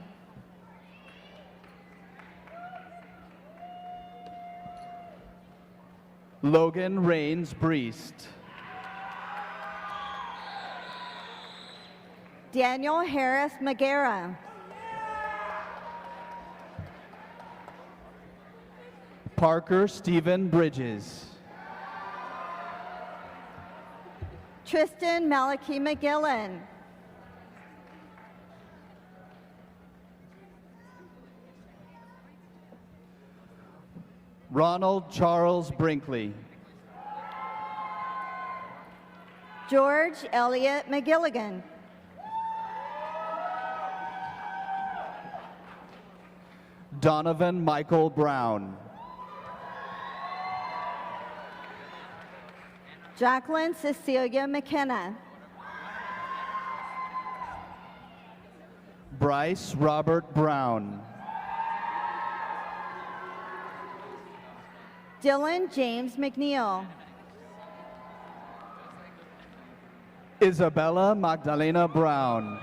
[SPEAKER 11] Logan Rains Breest.
[SPEAKER 10] Daniel Harris Magera.
[SPEAKER 11] Parker Stephen Bridges.
[SPEAKER 10] Tristan Malachi McGillen.
[SPEAKER 11] Ronald Charles Brinkley.
[SPEAKER 10] George Elliott McGilligan.
[SPEAKER 11] Donovan Michael Brown.
[SPEAKER 10] Jacqueline Cecilia McKenna.
[SPEAKER 11] Bryce Robert Brown.
[SPEAKER 10] Dylan James McNeil.
[SPEAKER 11] Isabella Magdalena Brown.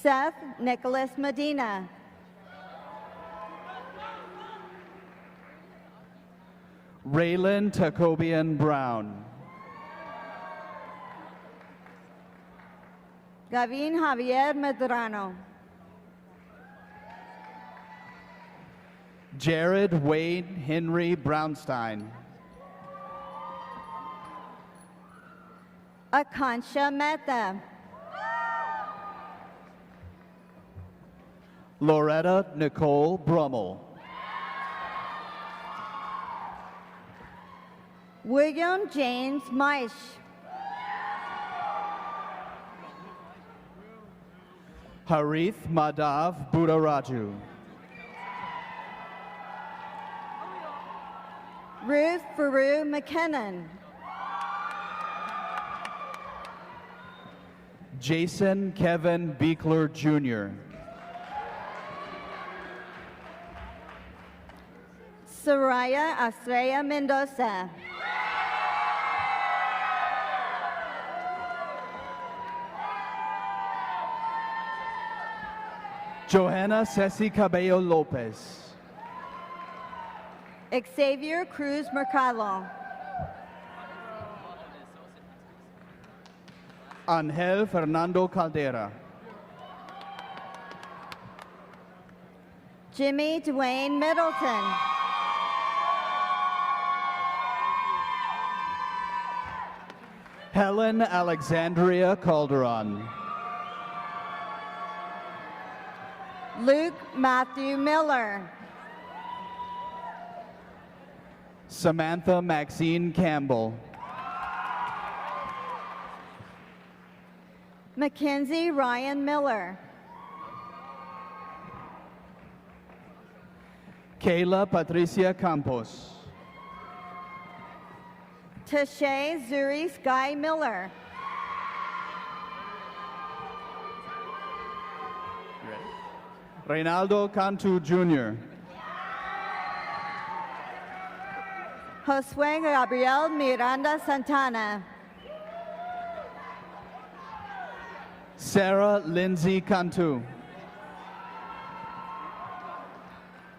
[SPEAKER 10] Seth Nicholas Medina.
[SPEAKER 11] Raylan Tacobian Brown.
[SPEAKER 10] Gavin Javier Medrano.
[SPEAKER 11] Jared Wade Henry Brownstein.
[SPEAKER 10] Akansha Mehta.
[SPEAKER 11] Loretta Nicole Brummel.
[SPEAKER 10] William James Meisch.
[SPEAKER 11] Harith Madhav Buddharaju.
[SPEAKER 10] Ruth Faru McKinnon.
[SPEAKER 11] Jason Kevin Beekler Jr.
[SPEAKER 10] Soraya Estrella Mendoza.
[SPEAKER 11] Johanna Ceci Cabello Lopez.
[SPEAKER 10] Xavier Cruz Mercado.
[SPEAKER 11] Angel Fernando Caldera.
[SPEAKER 10] Jimmy Dwayne Middleton.
[SPEAKER 11] Helen Alexandria Calderon.
[SPEAKER 10] Luke Matthew Miller.
[SPEAKER 11] Samantha Maxine Campbell.
[SPEAKER 10] Mackenzie Ryan Miller.
[SPEAKER 11] Kayla Patricia Campos.
[SPEAKER 10] Tashay Zuri Sky Miller.
[SPEAKER 11] Reynaldo Cantu Jr.
[SPEAKER 10] Josue Gabriel Miranda Santana.
[SPEAKER 11] Sarah Lindsay Cantu.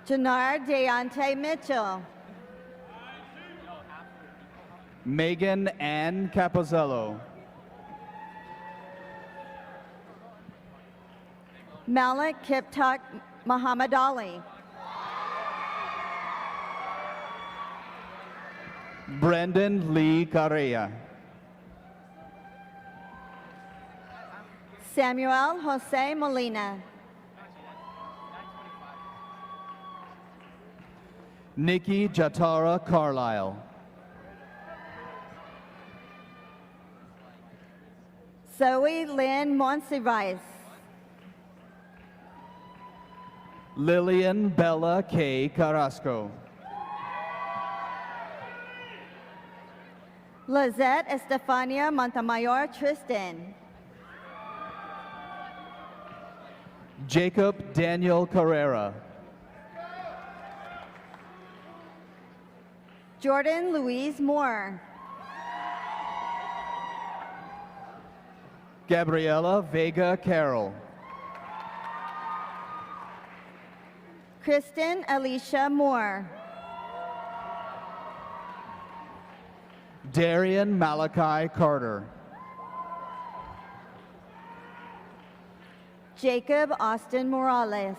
[SPEAKER 10] Jannar Deontay Mitchell.
[SPEAKER 11] Megan Ann Capozzello.
[SPEAKER 10] Malik Kiptuk Muhammad Ali.
[SPEAKER 11] Brendan Lee Carrea.
[SPEAKER 10] Samuel Jose Molina.
[SPEAKER 11] Nikki Jatara Carlisle.
[SPEAKER 10] Zoe Lynn Monsivais.
[SPEAKER 11] Lillian Bella K. Carrasco.
[SPEAKER 10] Lizette Estefania Montemayor Tristan.
[SPEAKER 11] Jacob Daniel Carrera.
[SPEAKER 10] Jordan Louise Moore.
[SPEAKER 11] Gabriela Vega Carroll.
[SPEAKER 10] Kristen Alicia Moore.
[SPEAKER 11] Darian Malachi Carter.
[SPEAKER 10] Jacob Austin Morales.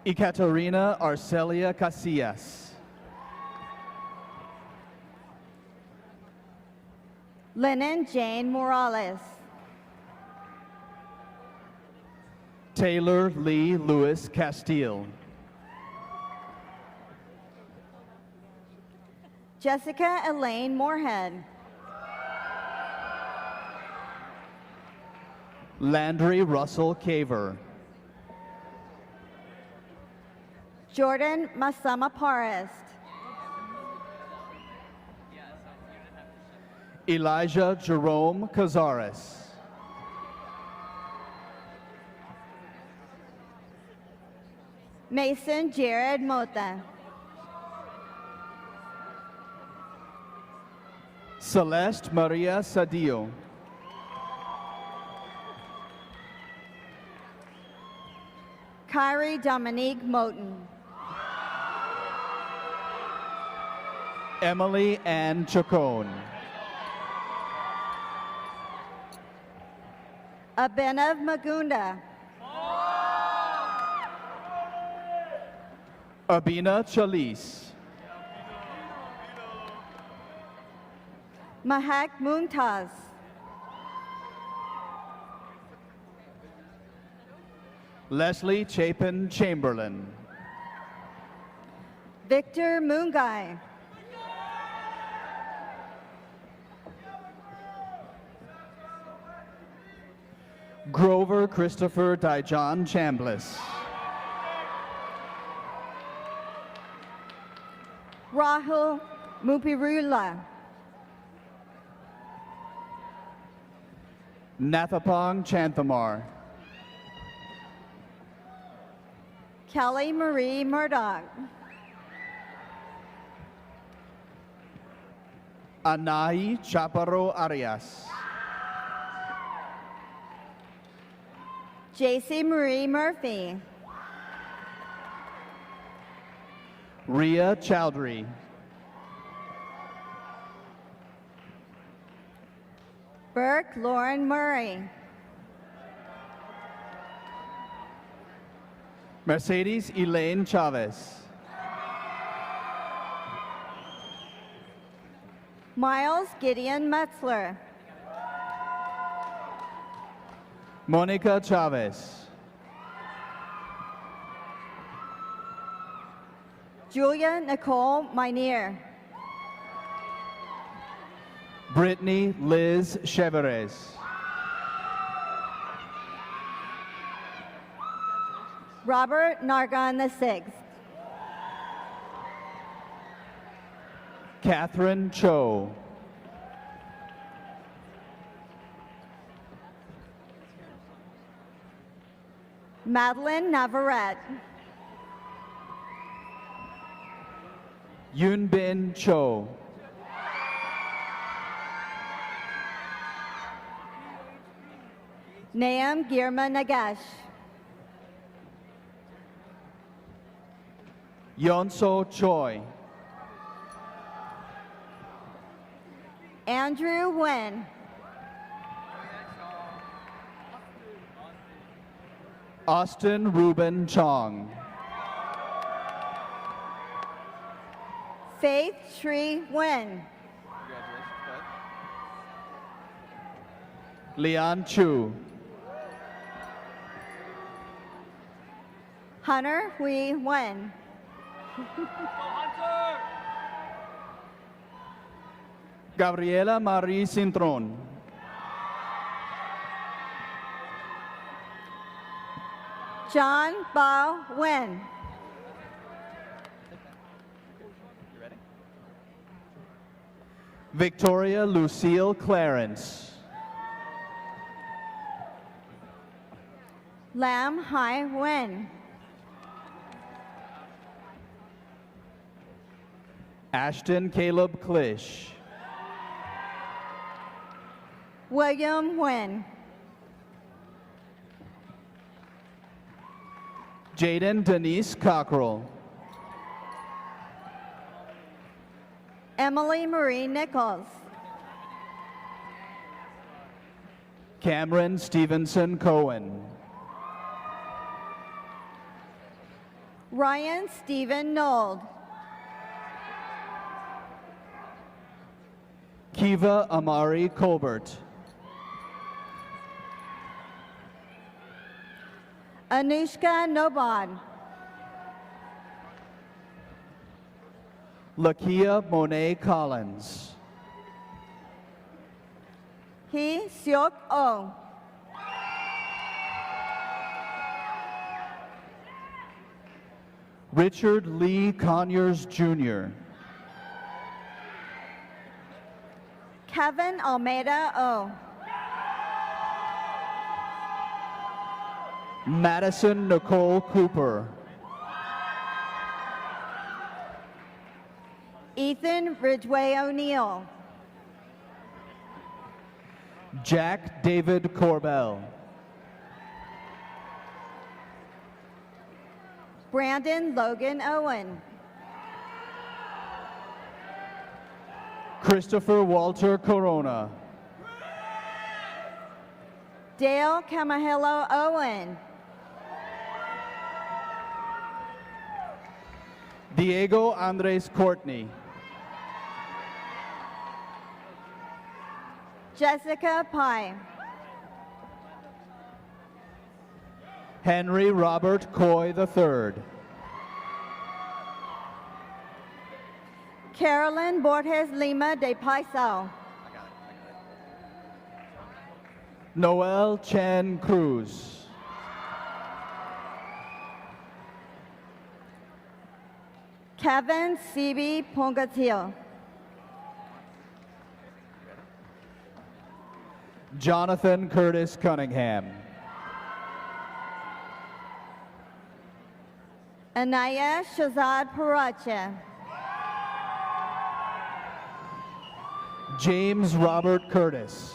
[SPEAKER 11] Ekaterina Arcelia Casillas.
[SPEAKER 10] Lennon Jane Morales.
[SPEAKER 11] Taylor Lee Lewis Castile.
[SPEAKER 10] Jessica Elaine Moorhead.
[SPEAKER 11] Landry Russell Caver.
[SPEAKER 10] Jordan Masama Parest.
[SPEAKER 11] Elijah Jerome Cazares.
[SPEAKER 10] Mason Jared Mota.
[SPEAKER 11] Celeste Maria Sadillo.
[SPEAKER 10] Kyrie Dominique Moten.
[SPEAKER 11] Emily Ann Chacon.
[SPEAKER 10] Abenav Magunda.
[SPEAKER 11] Abina Chalice.
[SPEAKER 10] Mahak Mumtaz.
[SPEAKER 11] Leslie Chapin Chamberlain.
[SPEAKER 10] Victor Mungai.
[SPEAKER 11] Grover Christopher Dijon Chambliss.
[SPEAKER 10] Rahul Mupirula.
[SPEAKER 11] Nathapong Chanthamar.
[SPEAKER 10] Kelly Marie Murdoch.
[SPEAKER 11] Anahi Chaparro Arias.
[SPEAKER 10] JC Marie Murphy.
[SPEAKER 11] Ria Chowdhury.
[SPEAKER 10] Burke Lauren Murray.
[SPEAKER 11] Mercedes Elaine Chavez.
[SPEAKER 10] Miles Gideon Metzler.
[SPEAKER 11] Monica Chavez.
[SPEAKER 10] Julia Nicole Minear.
[SPEAKER 11] Brittany Liz Cheverez.
[SPEAKER 10] Robert Nargon VI.
[SPEAKER 11] Catherine Cho.
[SPEAKER 10] Madeline Navarrete.
[SPEAKER 11] Yunbin Cho.
[SPEAKER 10] Naam Girma Nagesh.
[SPEAKER 11] Yonso Choi.
[SPEAKER 10] Andrew Nguyen.
[SPEAKER 11] Austin Ruben Chong.
[SPEAKER 10] Faith Sri Nguyen.
[SPEAKER 11] Lian Chu.
[SPEAKER 10] Hunter Hui Nguyen.
[SPEAKER 11] Gabriela Marie Cintron.
[SPEAKER 10] John Bao Nguyen.
[SPEAKER 11] Victoria Lucille Clarence.
[SPEAKER 10] Lam Hai Nguyen.
[SPEAKER 11] Ashton Caleb Klish.
[SPEAKER 10] William Nguyen.
[SPEAKER 11] Jaden Denise Cockrell.
[SPEAKER 10] Emily Marie Nichols.
[SPEAKER 11] Cameron Stevenson Cohen.
[SPEAKER 10] Ryan Stephen Nold.
[SPEAKER 11] Kiva Amari Colbert.
[SPEAKER 10] Anushka Nobod.
[SPEAKER 11] Lakia Monet Collins.
[SPEAKER 10] Hee Seok Oh.
[SPEAKER 11] Richard Lee Conyers Jr.
[SPEAKER 10] Kevin Almeida O.
[SPEAKER 11] Madison Nicole Cooper.
[SPEAKER 10] Ethan Ridgway O'Neill.
[SPEAKER 11] Jack David Corbell.
[SPEAKER 10] Brandon Logan Owen.
[SPEAKER 11] Christopher Walter Corona.
[SPEAKER 10] Dale Camahillo Owen.
[SPEAKER 11] Diego Andres Courtney.
[SPEAKER 10] Jessica Pye.
[SPEAKER 11] Henry Robert Coy III.
[SPEAKER 10] Carolyn Borges Lima de Paisao.
[SPEAKER 11] Noel Chen Cruz.
[SPEAKER 10] Kevin C.B. Pongatil.
[SPEAKER 11] Jonathan Curtis Cunningham.
[SPEAKER 10] Anaya Shazad Parache.
[SPEAKER 11] James Robert Curtis.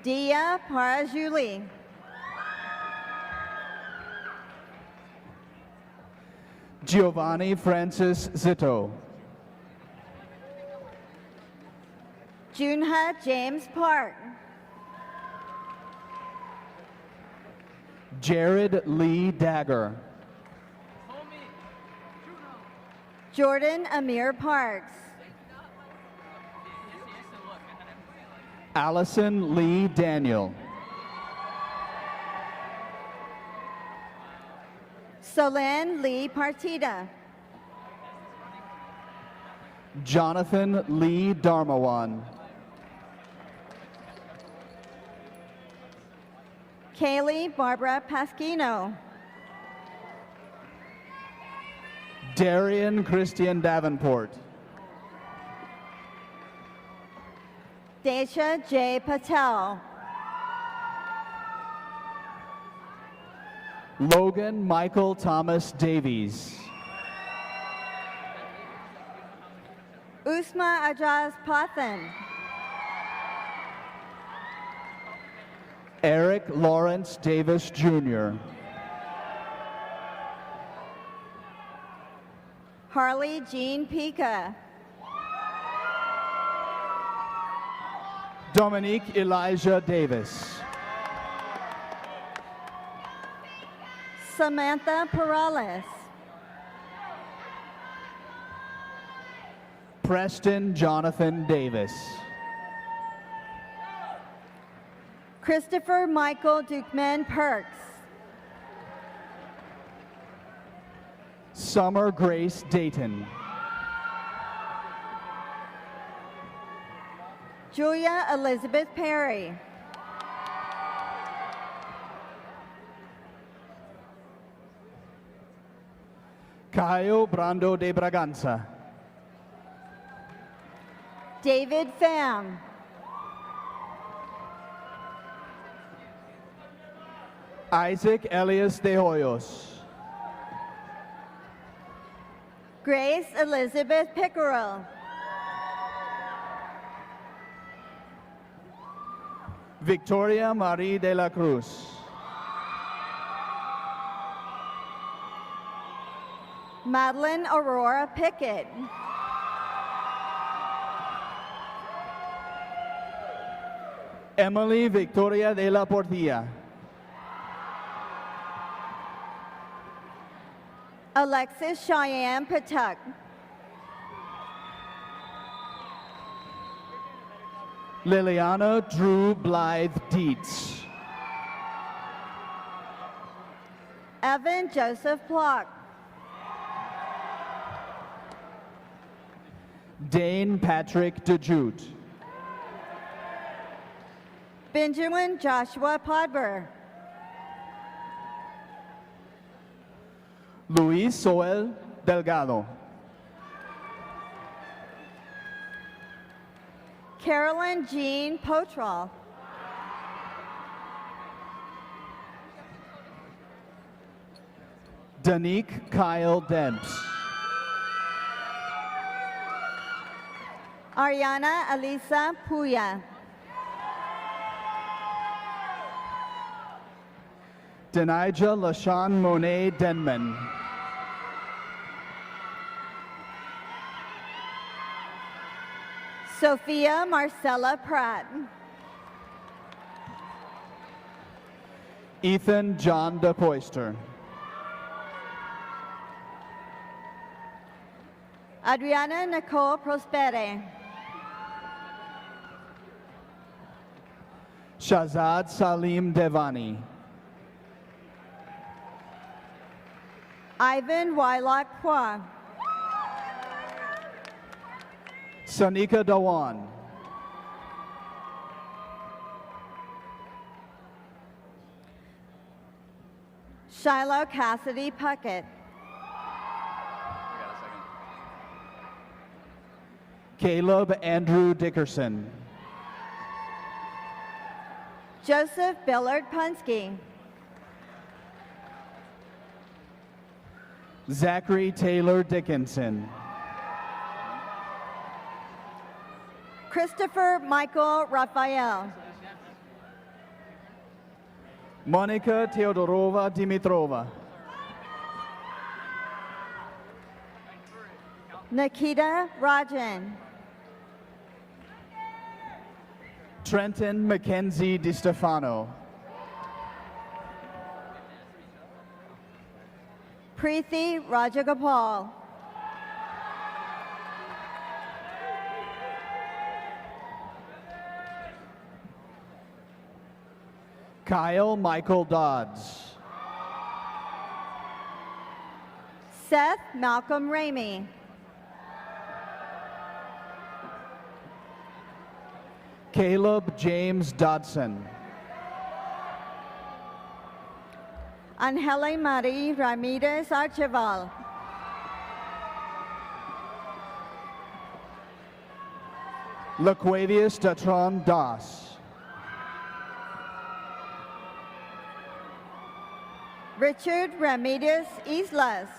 [SPEAKER 10] Dia Parajuli.
[SPEAKER 11] Giovanni Francis Zito.
[SPEAKER 10] Junha James Park.
[SPEAKER 11] Jared Lee Dagger.
[SPEAKER 10] Jordan Amir Parks.
[SPEAKER 11] Allison Lee Daniel.
[SPEAKER 10] Solen Lee Partida.
[SPEAKER 11] Jonathan Lee Darmawan.
[SPEAKER 10] Kaylee Barbara Pasquino.
[SPEAKER 11] Darian Christian Davenport.
[SPEAKER 10] Desha J. Patel.
[SPEAKER 11] Logan Michael Thomas Davies.
[SPEAKER 10] Usma Ajaz Pathan.
[SPEAKER 11] Eric Lawrence Davis Jr.
[SPEAKER 10] Harley Jean Pica.
[SPEAKER 11] Dominique Elijah Davis.
[SPEAKER 10] Samantha Perales.
[SPEAKER 11] Preston Jonathan Davis.
[SPEAKER 10] Christopher Michael Dukeman Perks.
[SPEAKER 11] Summer Grace Dayton.
[SPEAKER 10] Julia Elizabeth Perry.
[SPEAKER 11] Caio Brando de Braganza.
[SPEAKER 10] David Pham.
[SPEAKER 11] Isaac Elias de Hoyos.
[SPEAKER 10] Grace Elizabeth Pickerel.
[SPEAKER 11] Victoria Marie de la Cruz.
[SPEAKER 10] Madeline Aurora Pickett.
[SPEAKER 11] Emily Victoria de la Portilla.
[SPEAKER 10] Alexis Cheyenne Patuk.
[SPEAKER 11] Liliana Drew Blythe Dietz.
[SPEAKER 10] Evan Joseph Block.
[SPEAKER 11] Dane Patrick DeJute.
[SPEAKER 10] Benjamin Joshua Podber.
[SPEAKER 11] Luis Soel Delgado.
[SPEAKER 10] Carolyn Jean Potral.
[SPEAKER 11] Danique Kyle Debs.
[SPEAKER 10] Ariana Alisa Puya.
[SPEAKER 11] Denija LaShawn Monet Denman.
[SPEAKER 10] Sophia Marcella Pratt.
[SPEAKER 11] Ethan John DePoister.
[SPEAKER 10] Adriana Nicole Prospere.
[SPEAKER 11] Shahzad Salim Devani.
[SPEAKER 10] Ivan Wylock Pua.
[SPEAKER 11] Sanika Dawan.
[SPEAKER 10] Shiloh Cassidy Puckett.
[SPEAKER 11] Caleb Andrew Dickerson.
[SPEAKER 10] Joseph Billard Punske.
[SPEAKER 11] Zachary Taylor Dickinson.
[SPEAKER 10] Christopher Michael Raphael.
[SPEAKER 11] Monica Teodorova Dimitrova.
[SPEAKER 10] Nikita Rajan.
[SPEAKER 11] Trenton Mackenzie DiStefano.
[SPEAKER 10] Preeti Rajagopal.
[SPEAKER 11] Kyle Michael Dodds.
[SPEAKER 10] Seth Malcolm Ramey.
[SPEAKER 11] Caleb James Dodson.
[SPEAKER 10] Angela Marie Ramirez Archival.
[SPEAKER 11] Laquavius Datron Doss.
[SPEAKER 10] Richard Ramirez Islas.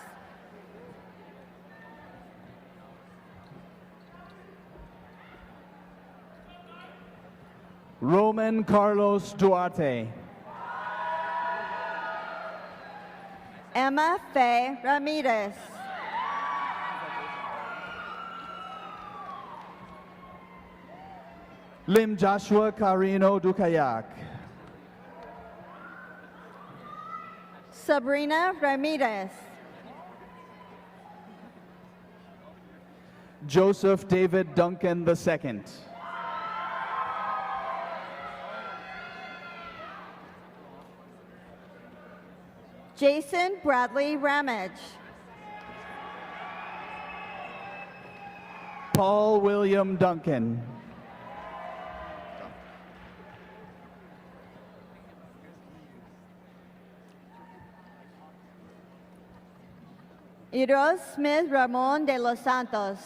[SPEAKER 11] Roman Carlos Duarte.
[SPEAKER 10] Emma Faye Ramirez.
[SPEAKER 11] Lim Joshua Carino Dukayak.
[SPEAKER 10] Sabrina Ramirez.
[SPEAKER 11] Joseph David Duncan II.
[SPEAKER 10] Jason Bradley Ramage.
[SPEAKER 11] Paul William Duncan.
[SPEAKER 10] Eros Smith Ramon de los Santos.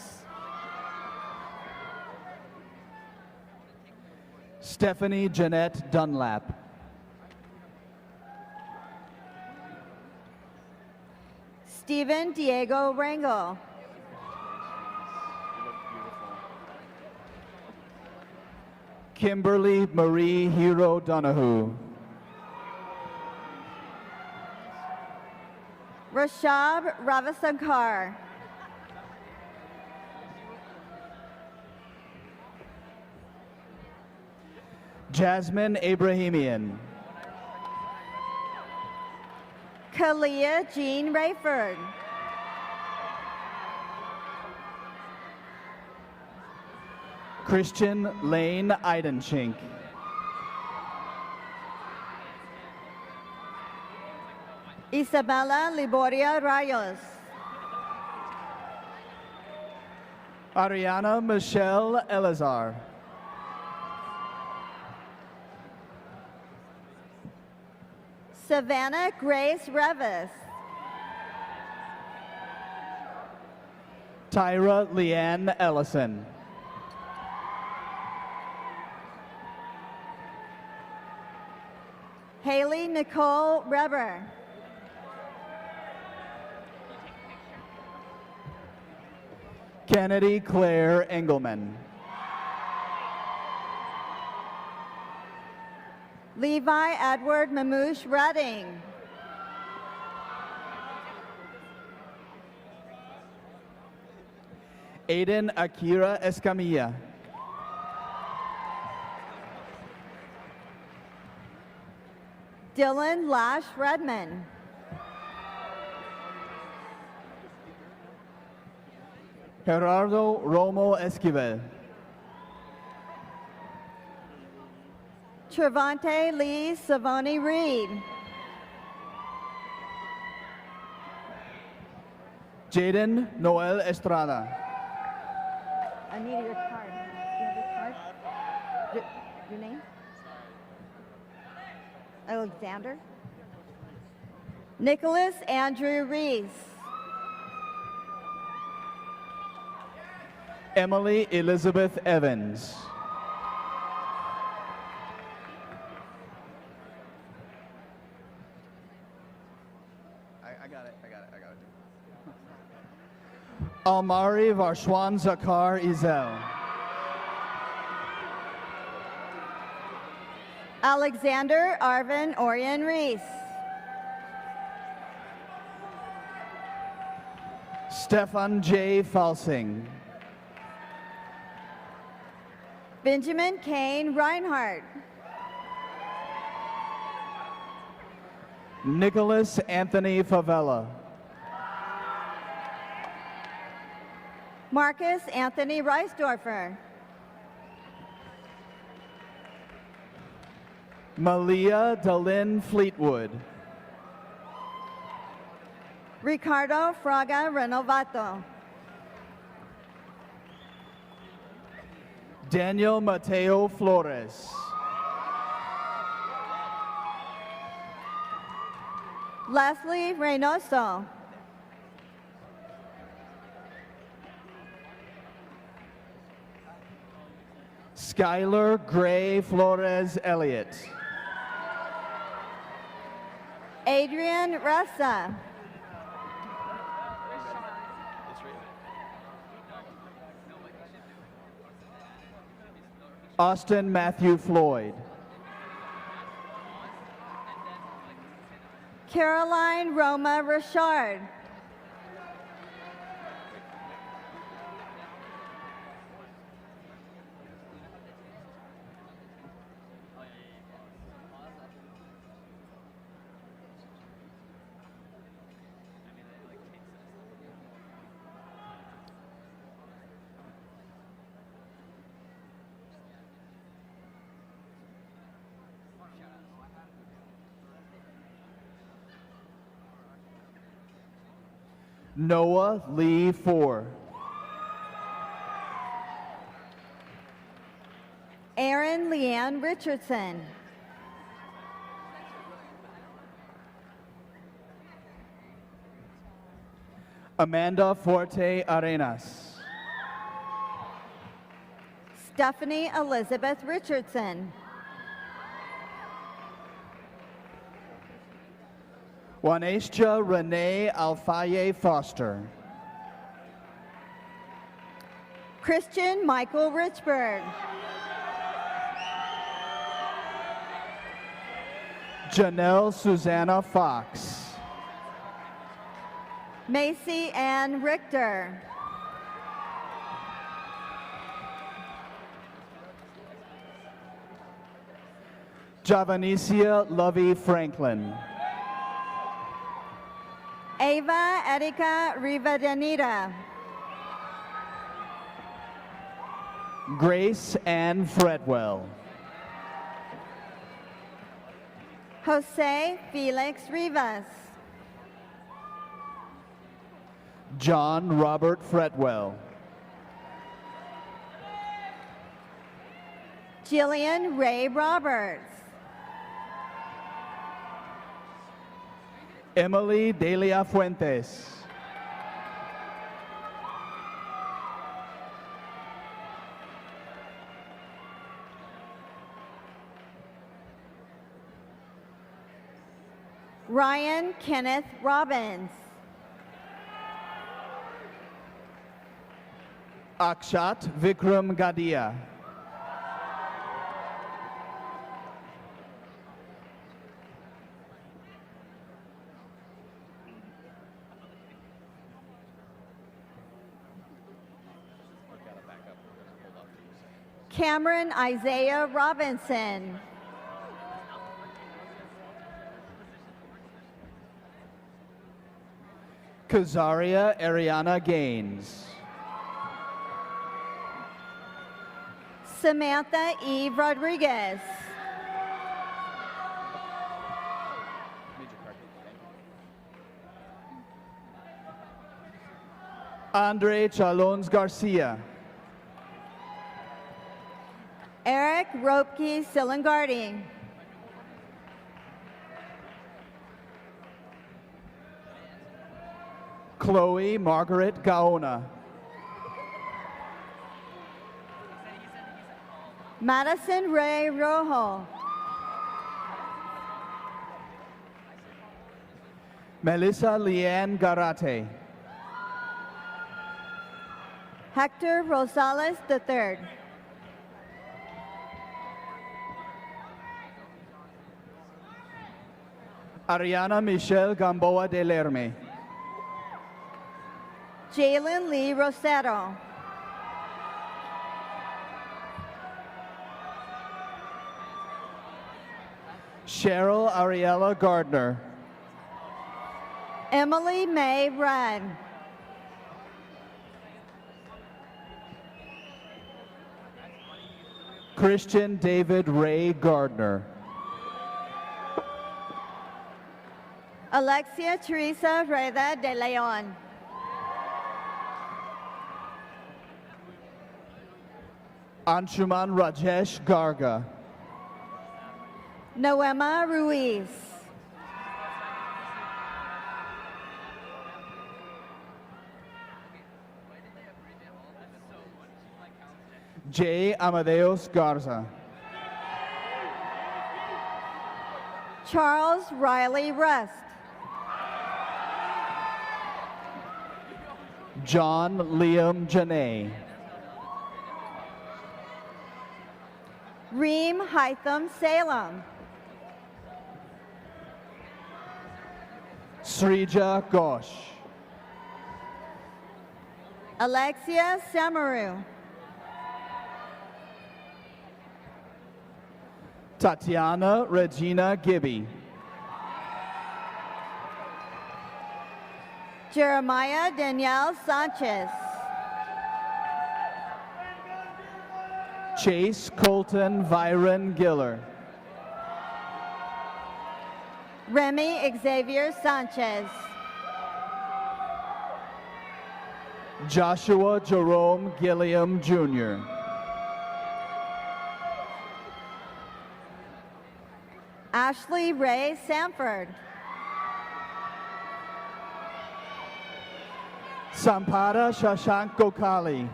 [SPEAKER 11] Stephanie Jeanette Dunlap.
[SPEAKER 10] Stephen Diego Rango.
[SPEAKER 11] Kimberly Marie Hero Donahue.
[SPEAKER 10] Rashab Ravisankar.
[SPEAKER 11] Jasmine Abrahamian.
[SPEAKER 10] Kalia Jean Rayford.
[SPEAKER 11] Christian Lane Eidenschink.
[SPEAKER 10] Isabella Liboria Rayos.
[SPEAKER 11] Ariana Michelle Elazar.
[SPEAKER 10] Savannah Grace Revis.
[SPEAKER 11] Tyra Leanne Ellison.
[SPEAKER 10] Haley Nicole Reber.
[SPEAKER 11] Kennedy Claire Engelman.
[SPEAKER 10] Levi Edward Mamouche Redding.
[SPEAKER 11] Aiden Akira Escamilla.
[SPEAKER 10] Dylan Lash Redman.
[SPEAKER 11] Gerardo Romo Esquivel.
[SPEAKER 10] Trevante Lee Savoni Reed.
[SPEAKER 11] Jaden Noel Estrada.
[SPEAKER 10] Anita, your card. You have your card? Your name? Alexander. Nicholas Andrew Reese.
[SPEAKER 11] Emily Elizabeth Evans. I got it. Almari Varshwan Zakar Izel.
[SPEAKER 10] Alexander Arvin Orion Reese.
[SPEAKER 11] Stefan J. Falsing.
[SPEAKER 10] Benjamin Kane Reinhardt.
[SPEAKER 11] Nicholas Anthony Favela.
[SPEAKER 10] Marcus Anthony Reisdorfer.
[SPEAKER 11] Malia Dalyn Fleetwood.
[SPEAKER 10] Ricardo Fraga Renovato.
[SPEAKER 11] Daniel Mateo Flores.
[SPEAKER 10] Leslie Reynoso.
[SPEAKER 11] Skylar Gray Flores Elliott.
[SPEAKER 10] Adrian Ressa.
[SPEAKER 11] Austin Matthew Floyd.
[SPEAKER 10] Caroline Roma Richard.
[SPEAKER 11] Noah Lee Four.
[SPEAKER 10] Aaron Leanne Richardson.
[SPEAKER 11] Amanda Forte Arenas.
[SPEAKER 10] Stephanie Elizabeth Richardson.
[SPEAKER 11] Juanesha Renee Alfaye Foster.
[SPEAKER 10] Christian Michael Richburg.
[SPEAKER 11] Janelle Susanna Fox.
[SPEAKER 10] Macy Ann Richter.
[SPEAKER 11] Javanicia Lovey Franklin.
[SPEAKER 10] Ava Erika Rivadenita.
[SPEAKER 11] Grace Ann Fredwell.
[SPEAKER 10] Jose Felix Rivas.
[SPEAKER 11] John Robert Fredwell.
[SPEAKER 10] Jillian Ray Roberts.
[SPEAKER 11] Emily Delia Fuentes.
[SPEAKER 10] Ryan Kenneth Robbins.
[SPEAKER 11] Akshat Vikram Gadia.
[SPEAKER 10] Cameron Isaiah Robinson.
[SPEAKER 11] Kazaria Ariana Gaines.
[SPEAKER 10] Samantha E. Rodriguez.
[SPEAKER 11] Andre Chalons Garcia.
[SPEAKER 10] Eric Ropke Silengardi.
[SPEAKER 11] Chloe Margaret Gaona.
[SPEAKER 10] Madison Ray Rojo.
[SPEAKER 11] Melissa Leanne Garate.
[SPEAKER 10] Hector Rosales III.
[SPEAKER 11] Ariana Michelle Gamboa de Lerme.
[SPEAKER 10] Jalen Lee Rosero.
[SPEAKER 11] Cheryl Ariella Gardner.
[SPEAKER 10] Emily May Rudd.
[SPEAKER 11] Christian David Ray Gardner.
[SPEAKER 10] Alexia Teresa Reda de Leon.
[SPEAKER 11] Anshuman Rajesh Garga.
[SPEAKER 10] Noema Ruiz.
[SPEAKER 11] J. Amadeus Garza.
[SPEAKER 10] Charles Riley Rust.
[SPEAKER 11] John Liam Janay.
[SPEAKER 10] Reem Hytham Salem.
[SPEAKER 11] Srija Ghosh.
[SPEAKER 10] Alexia Samaru.
[SPEAKER 11] Tatiana Regina Gibby.
[SPEAKER 10] Jeremiah Danielle Sanchez.
[SPEAKER 11] Chase Colton Viren Giller.
[SPEAKER 10] Remy Xavier Sanchez.
[SPEAKER 11] Joshua Jerome Gilliam Jr.
[SPEAKER 10] Ashley Ray Sanford.
[SPEAKER 11] Sampara Shashank Gokali.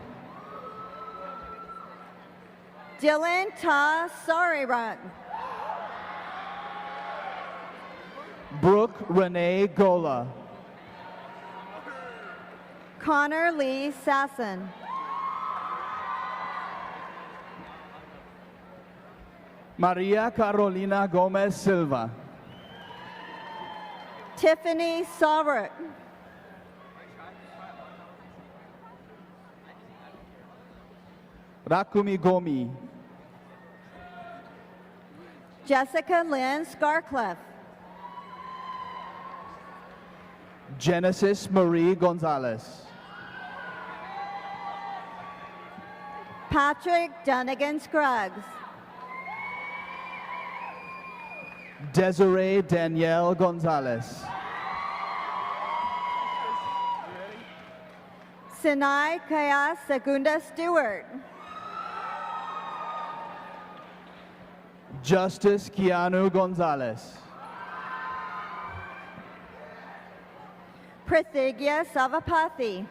[SPEAKER 10] Dylan Ta Sariran.
[SPEAKER 11] Brooke Renee Gola.
[SPEAKER 10] Connor Lee Sasson.
[SPEAKER 11] Maria Carolina Gomez Silva.
[SPEAKER 10] Tiffany Saubert.
[SPEAKER 11] Rakumi Gomi.
[SPEAKER 10] Jessica Lynn Scarcliffe.
[SPEAKER 11] Genesis Marie Gonzalez.
[SPEAKER 10] Patrick Dunnigan Scruggs.
[SPEAKER 11] Desiree Danielle Gonzalez.
[SPEAKER 10] Sinai Kaya Segunda Stewart.
[SPEAKER 11] Justice Keanu Gonzalez.
[SPEAKER 10] Prithigya Savapathy.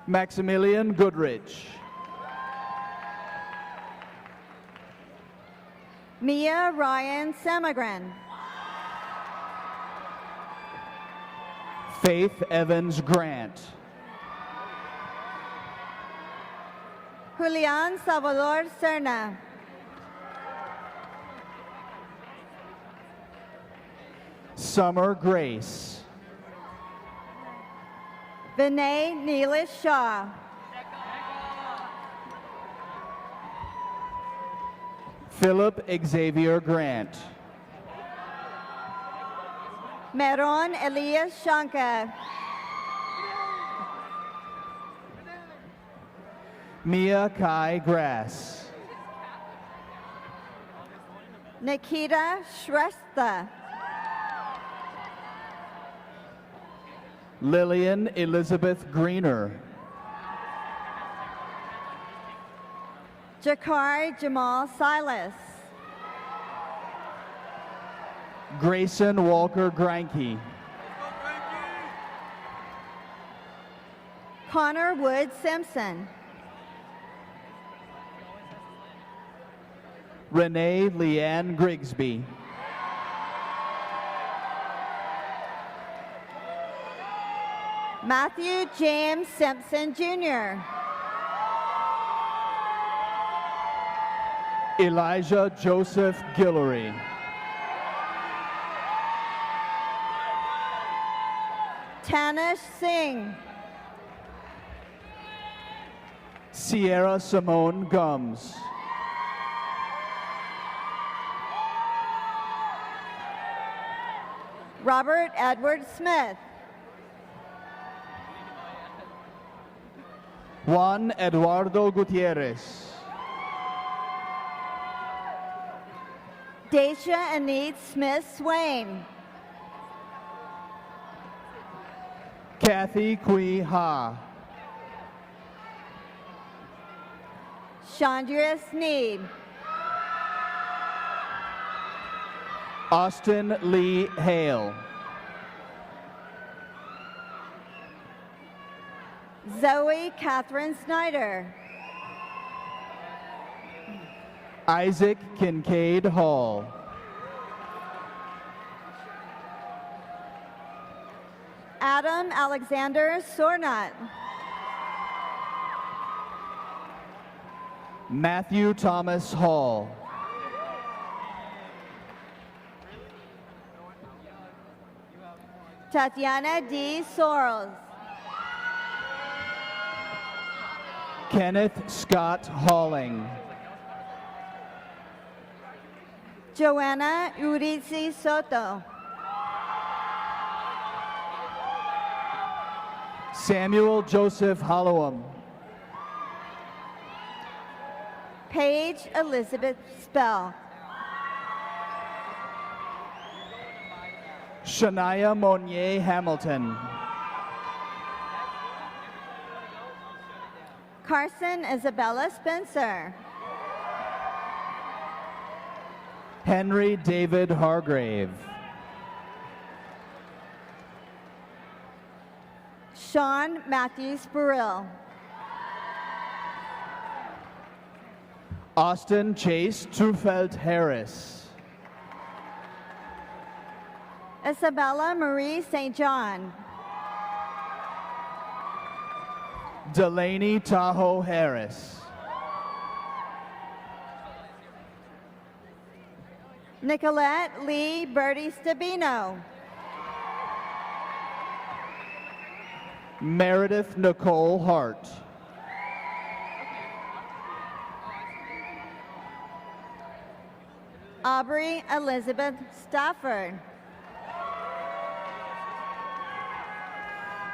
[SPEAKER 11] Maximilian Goodrich.
[SPEAKER 10] Mia Ryan Samagran.
[SPEAKER 11] Faith Evans Grant.
[SPEAKER 10] Julian Salvador Serna.
[SPEAKER 11] Summer Grace.
[SPEAKER 10] Vinay Neelish Shaw.
[SPEAKER 11] Philip Xavier Grant.
[SPEAKER 10] Meron Elias Shankar.
[SPEAKER 11] Mia Kai Grass.
[SPEAKER 10] Nikita Shrestha.
[SPEAKER 11] Lillian Elizabeth Greener.
[SPEAKER 10] Jakari Jamal Silas.
[SPEAKER 11] Grayson Walker Granke.
[SPEAKER 10] Connor Wood Simpson.
[SPEAKER 11] Renee Leanne Grigsby.
[SPEAKER 10] Matthew James Simpson Jr.
[SPEAKER 11] Elijah Joseph Guillory.
[SPEAKER 10] Tanish Singh.
[SPEAKER 11] Sierra Simone Gums.
[SPEAKER 10] Robert Edward Smith.
[SPEAKER 11] Juan Eduardo Gutierrez.
[SPEAKER 10] Dacia Anit Smith Swain.
[SPEAKER 11] Kathy Kui Ha.
[SPEAKER 10] Chandra Sneed.
[SPEAKER 11] Austin Lee Hale.
[SPEAKER 10] Zoe Catherine Snyder.
[SPEAKER 11] Isaac Kincaid Hall.
[SPEAKER 10] Adam Alexander Sornat.
[SPEAKER 11] Matthew Thomas Hall.
[SPEAKER 10] Tatiana D. Sorrells.
[SPEAKER 11] Kenneth Scott Halling.
[SPEAKER 10] Joanna Urizi Soto.
[SPEAKER 11] Samuel Joseph Hollowam.
[SPEAKER 10] Paige Elizabeth Spell.
[SPEAKER 11] Shania Monier Hamilton.
[SPEAKER 10] Carson Isabella Spencer.
[SPEAKER 11] Henry David Hargrave.
[SPEAKER 10] Sean Matthews Burrill.
[SPEAKER 11] Austin Chase Trufeld Harris.
[SPEAKER 10] Isabella Marie St. John.
[SPEAKER 11] Delaney Tahoe Harris.
[SPEAKER 10] Nicolette Lee Bertie Stabino.
[SPEAKER 11] Meredith Nicole Hart.
[SPEAKER 10] Aubrey Elizabeth Stafford.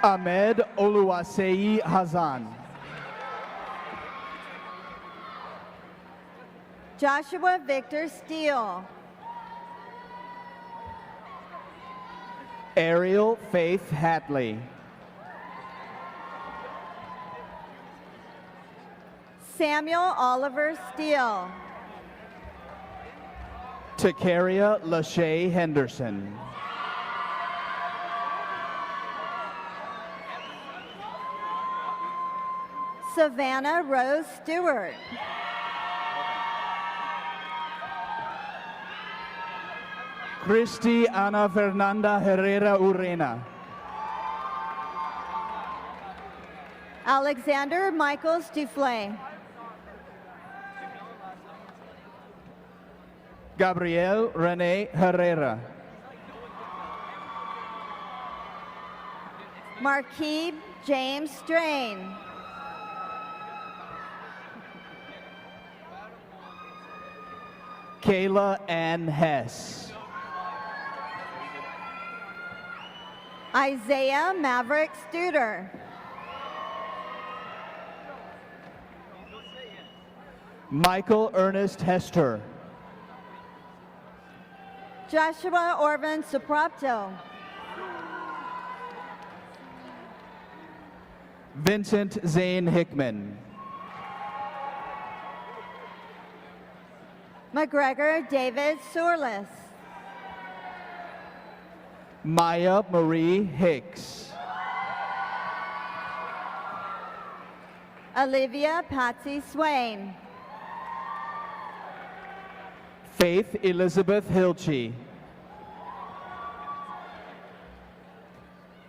[SPEAKER 11] Ahmed Oluwaseyi Hazan.
[SPEAKER 10] Joshua Victor Steele.
[SPEAKER 11] Ariel Faith Hatley.
[SPEAKER 10] Samuel Oliver Steele.
[SPEAKER 11] Takaria Lachey Henderson.
[SPEAKER 10] Savannah Rose Stewart.
[SPEAKER 11] Christy Ana Fernanda Herrera Urena.
[SPEAKER 10] Alexander Michaels Duflay.
[SPEAKER 11] Gabriel Rene Herrera.
[SPEAKER 10] Marquise James Strain.
[SPEAKER 11] Kayla Ann Hess.
[SPEAKER 10] Isaiah Maverick Studer.
[SPEAKER 11] Michael Ernest Hester.
[SPEAKER 10] Joshua Orvin Suprapto.
[SPEAKER 11] Vincent Zane Hickman.
[SPEAKER 10] McGregor David Surlis.
[SPEAKER 11] Maya Marie Hicks.
[SPEAKER 10] Olivia Patsy Swain.
[SPEAKER 11] Faith Elizabeth Hilchey.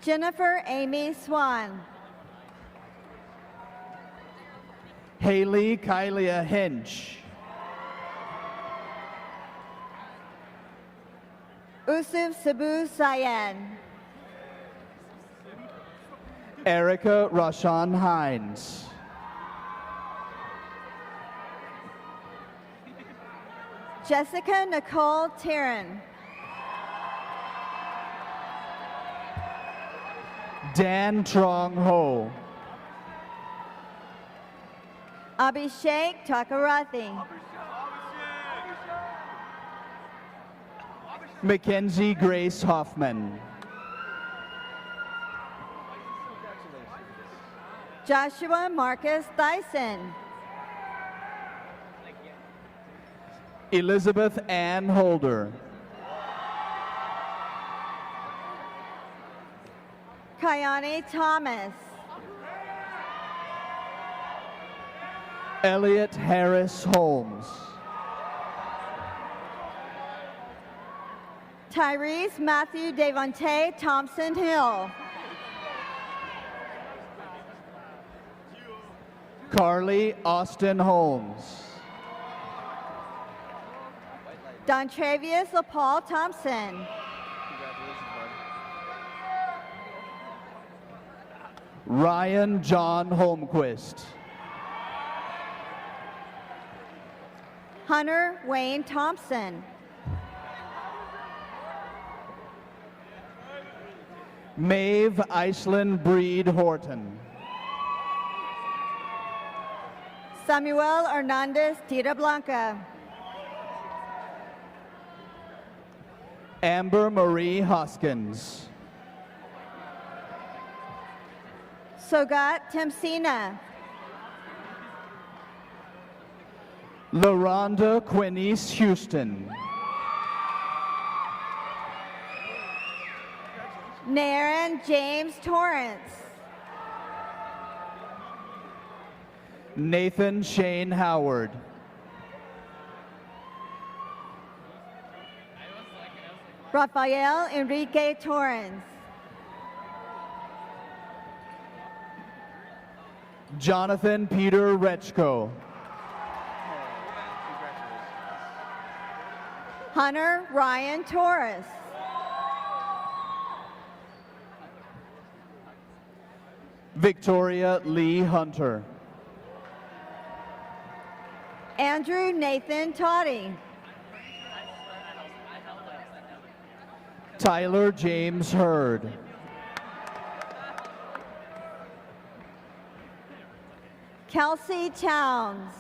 [SPEAKER 10] Jennifer Amy Swan.
[SPEAKER 11] Haley Kylia Hinch.
[SPEAKER 10] Usuf Sabu Syed.
[SPEAKER 11] Erica Rashawn Hines.
[SPEAKER 10] Jessica Nicole Taryn.
[SPEAKER 11] Dan Trong Ho.
[SPEAKER 10] Abhishek Takarathi.
[SPEAKER 11] Mackenzie Grace Hoffman.
[SPEAKER 10] Joshua Marcus Dyson.
[SPEAKER 11] Elizabeth Ann Holder.
[SPEAKER 10] Kayani Thomas.
[SPEAKER 11] Elliot Harris Holmes.
[SPEAKER 10] Tyrese Matthew Devontae Thompson Hill.
[SPEAKER 11] Carly Austin Holmes.
[SPEAKER 10] Dontravius LaPaul Thompson.
[SPEAKER 11] Ryan John Holmquist.
[SPEAKER 10] Hunter Wayne Thompson.
[SPEAKER 11] Maeve Iceland Breed Horton.
[SPEAKER 10] Samuel Hernandez Tita Blanca.
[SPEAKER 11] Amber Marie Hoskins.
[SPEAKER 10] Sogat Temsina.
[SPEAKER 11] LaRonda Quinice Houston.
[SPEAKER 10] Naren James Torrance.
[SPEAKER 11] Nathan Shane Howard.
[SPEAKER 10] Rafael Enrique Torrance.
[SPEAKER 11] Jonathan Peter Rechko.
[SPEAKER 10] Hunter Ryan Torres.
[SPEAKER 11] Victoria Lee Hunter.
[SPEAKER 10] Andrew Nathan Toddy.
[SPEAKER 11] Tyler James Hurd.
[SPEAKER 10] Kelsey Towns.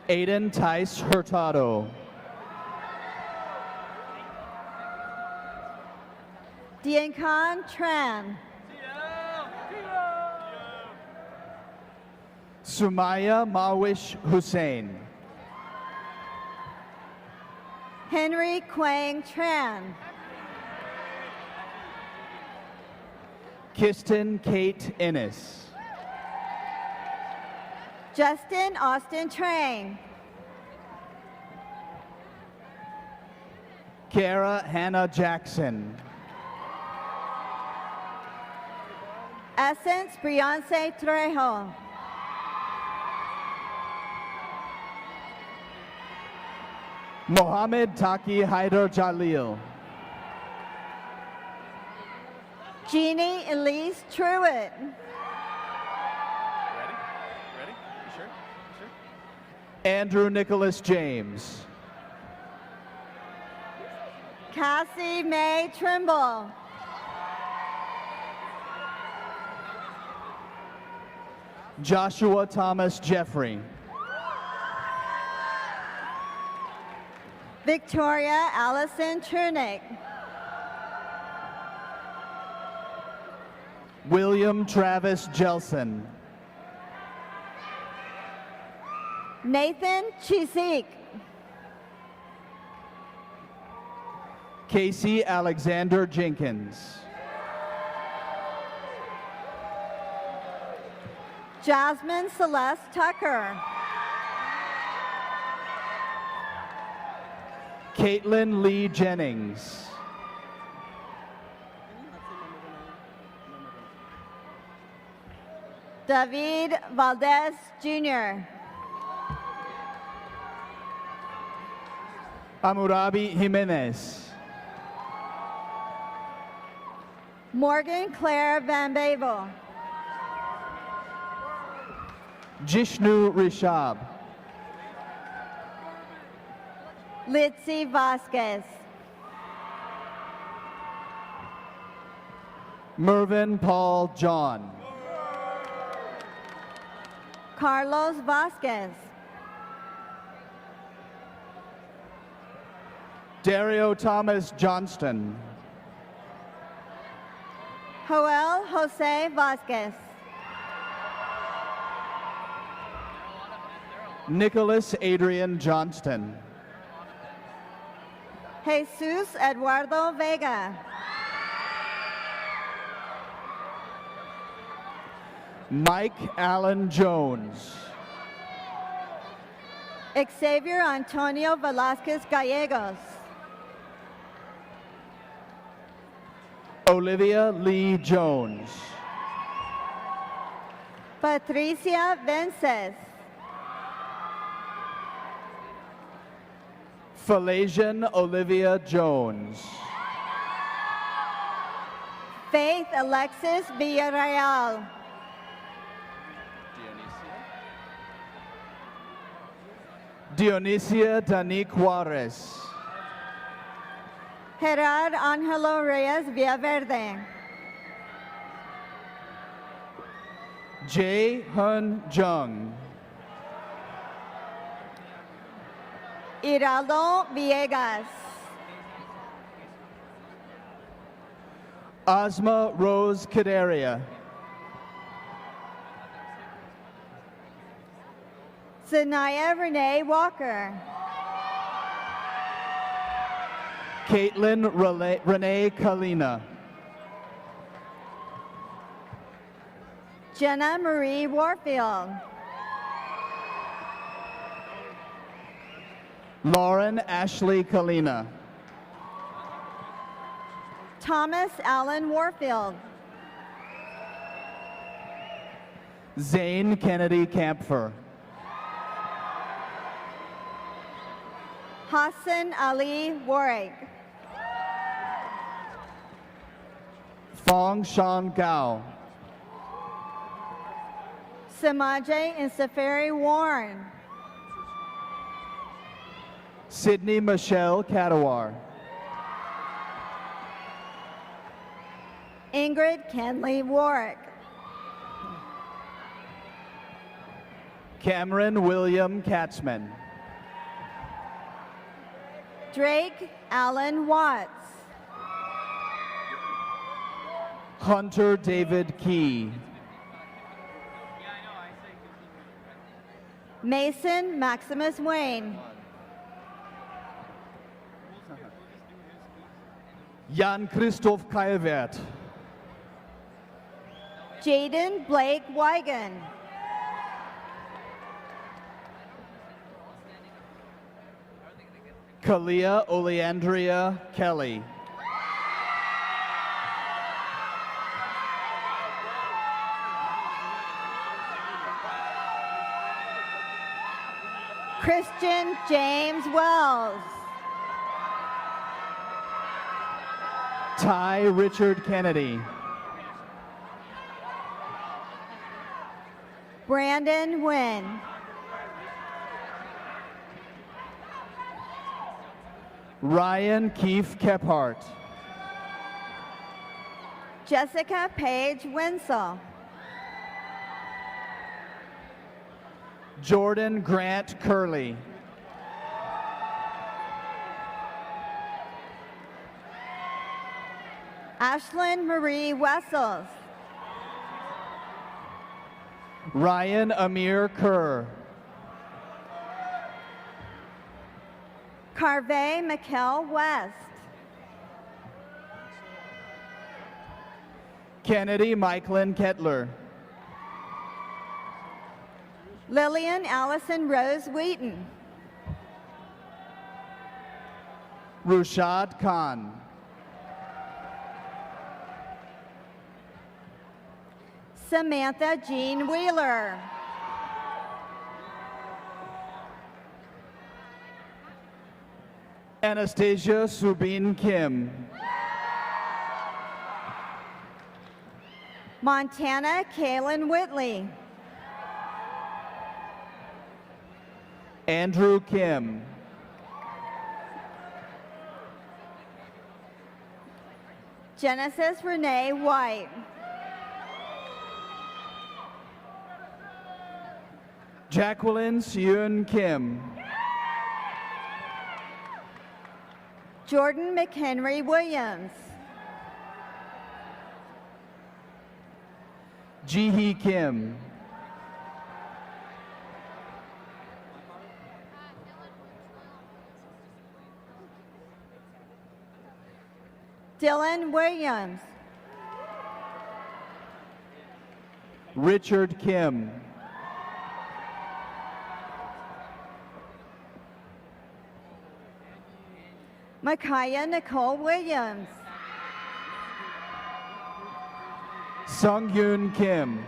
[SPEAKER 11] Aiden Tice Hurtado.
[SPEAKER 10] Dienkan Tran.
[SPEAKER 11] Sumaya Mawish Hussein.
[SPEAKER 10] Henry Quang Tran.
[SPEAKER 11] Kiston Kate Innes.
[SPEAKER 10] Justin Austin Trang.
[SPEAKER 11] Kara Hannah Jackson.
[SPEAKER 10] Essence Beyonce Trejo.
[SPEAKER 11] Mohammed Taki Haider Jalil.
[SPEAKER 10] Jeannie Elise Truitt.
[SPEAKER 11] Andrew Nicholas James.
[SPEAKER 10] Cassie May Trimble.
[SPEAKER 11] Joshua Thomas Jeffrey.
[SPEAKER 10] Victoria Allison Trunick.
[SPEAKER 11] William Travis Jelson.
[SPEAKER 10] Nathan Chisik.
[SPEAKER 11] Casey Alexander Jenkins.
[SPEAKER 10] Jasmine Celeste Tucker.
[SPEAKER 11] Caitlin Lee Jennings.
[SPEAKER 10] David Valdez Jr.
[SPEAKER 11] Amurabi Jimenez.
[SPEAKER 10] Morgan Claire Van Babel.
[SPEAKER 11] Jishnu Rishab.
[SPEAKER 10] Litzy Vasquez.
[SPEAKER 11] Mervyn Paul John.
[SPEAKER 10] Carlos Vasquez.
[SPEAKER 11] Dario Thomas Johnston.
[SPEAKER 10] Joel Jose Vasquez.
[SPEAKER 11] Nicholas Adrian Johnston.
[SPEAKER 10] Jesus Eduardo Vega.
[SPEAKER 11] Mike Allen Jones.
[SPEAKER 10] Xavier Antonio Velasquez Gallegos.
[SPEAKER 11] Olivia Lee Jones.
[SPEAKER 10] Patricia Vences.
[SPEAKER 11] Falasian Olivia Jones.
[SPEAKER 10] Faith Alexis Villarreal.
[SPEAKER 11] Dionisia Danique Juarez.
[SPEAKER 10] Gerard Angelo Reyes Villaverde.
[SPEAKER 11] Jae Hun Jung.
[SPEAKER 10] Hiraldo Villegas.
[SPEAKER 11] Asma Rose Kaderia.
[SPEAKER 10] Sanaya Renee Walker.
[SPEAKER 11] Caitlin Renee Kalina.
[SPEAKER 10] Jenna Marie Warfield.
[SPEAKER 11] Lauren Ashley Kalina.
[SPEAKER 10] Thomas Allen Warfield.
[SPEAKER 11] Zane Kennedy Campfer.
[SPEAKER 10] Hassan Ali Warwick.
[SPEAKER 11] Fong Shan Gao.
[SPEAKER 10] Samaje and Safari Warren.
[SPEAKER 11] Sydney Michelle Katawar.
[SPEAKER 10] Ingrid Kenley Warwick.
[SPEAKER 11] Cameron William Katzman.
[SPEAKER 10] Drake Allen Watts.
[SPEAKER 11] Hunter David Key.
[SPEAKER 10] Mason Maximus Wayne.
[SPEAKER 11] Jan Christoph Kailwert.
[SPEAKER 10] Jaden Blake Wigan.
[SPEAKER 11] Kalia Oleandria Kelly.
[SPEAKER 10] Christian James Wells.
[SPEAKER 11] Ty Richard Kennedy.
[SPEAKER 10] Brandon Wynn.
[SPEAKER 11] Ryan Keefe Kephart.
[SPEAKER 10] Jessica Page Winsell.
[SPEAKER 11] Jordan Grant Curley.
[SPEAKER 10] Ashlyn Marie Wessels.
[SPEAKER 11] Ryan Amir Kerr.
[SPEAKER 10] Carvey McKell West.
[SPEAKER 11] Kennedy Michaelin Kettler.
[SPEAKER 10] Lillian Allison Rose Wheaton.
[SPEAKER 11] Rushad Khan.
[SPEAKER 10] Samantha Jean Wheeler.
[SPEAKER 11] Anastasia Subin Kim.
[SPEAKER 10] Montana Kaylin Whitley.
[SPEAKER 11] Andrew Kim.
[SPEAKER 10] Genesis Renee White.
[SPEAKER 11] Jacqueline Seun Kim.
[SPEAKER 10] Jordan McHenry Williams.
[SPEAKER 11] Jihee Kim.
[SPEAKER 10] Dylan Williams.
[SPEAKER 11] Richard Kim.
[SPEAKER 10] Micaiah Nicole Williams.
[SPEAKER 11] Sung Yoon Kim.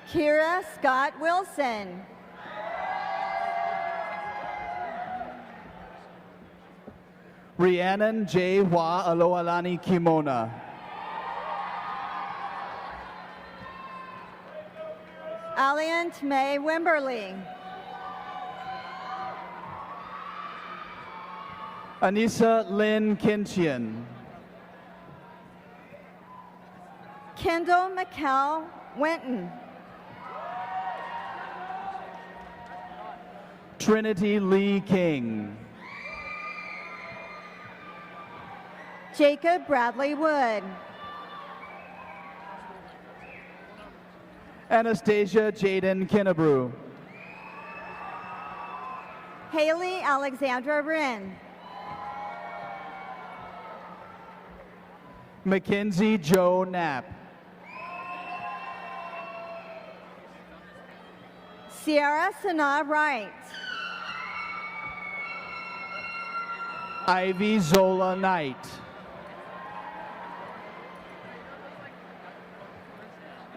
[SPEAKER 10] Kira Scott Wilson.
[SPEAKER 11] Rhiannon J. Hua Aloalani Kimona.
[SPEAKER 10] Alliant May Wimberly.
[SPEAKER 11] Anissa Lynn Kinchian.
[SPEAKER 10] Kendall McKell Winton.
[SPEAKER 11] Trinity Lee King.
[SPEAKER 10] Jacob Bradley Wood.
[SPEAKER 11] Anastasia Jaden Kinnebrew.
[SPEAKER 10] Haley Alexandra Wren.
[SPEAKER 11] Mackenzie Joe Knapp.
[SPEAKER 10] Sierra Sanaa Wright.
[SPEAKER 11] Ivy Zola Knight.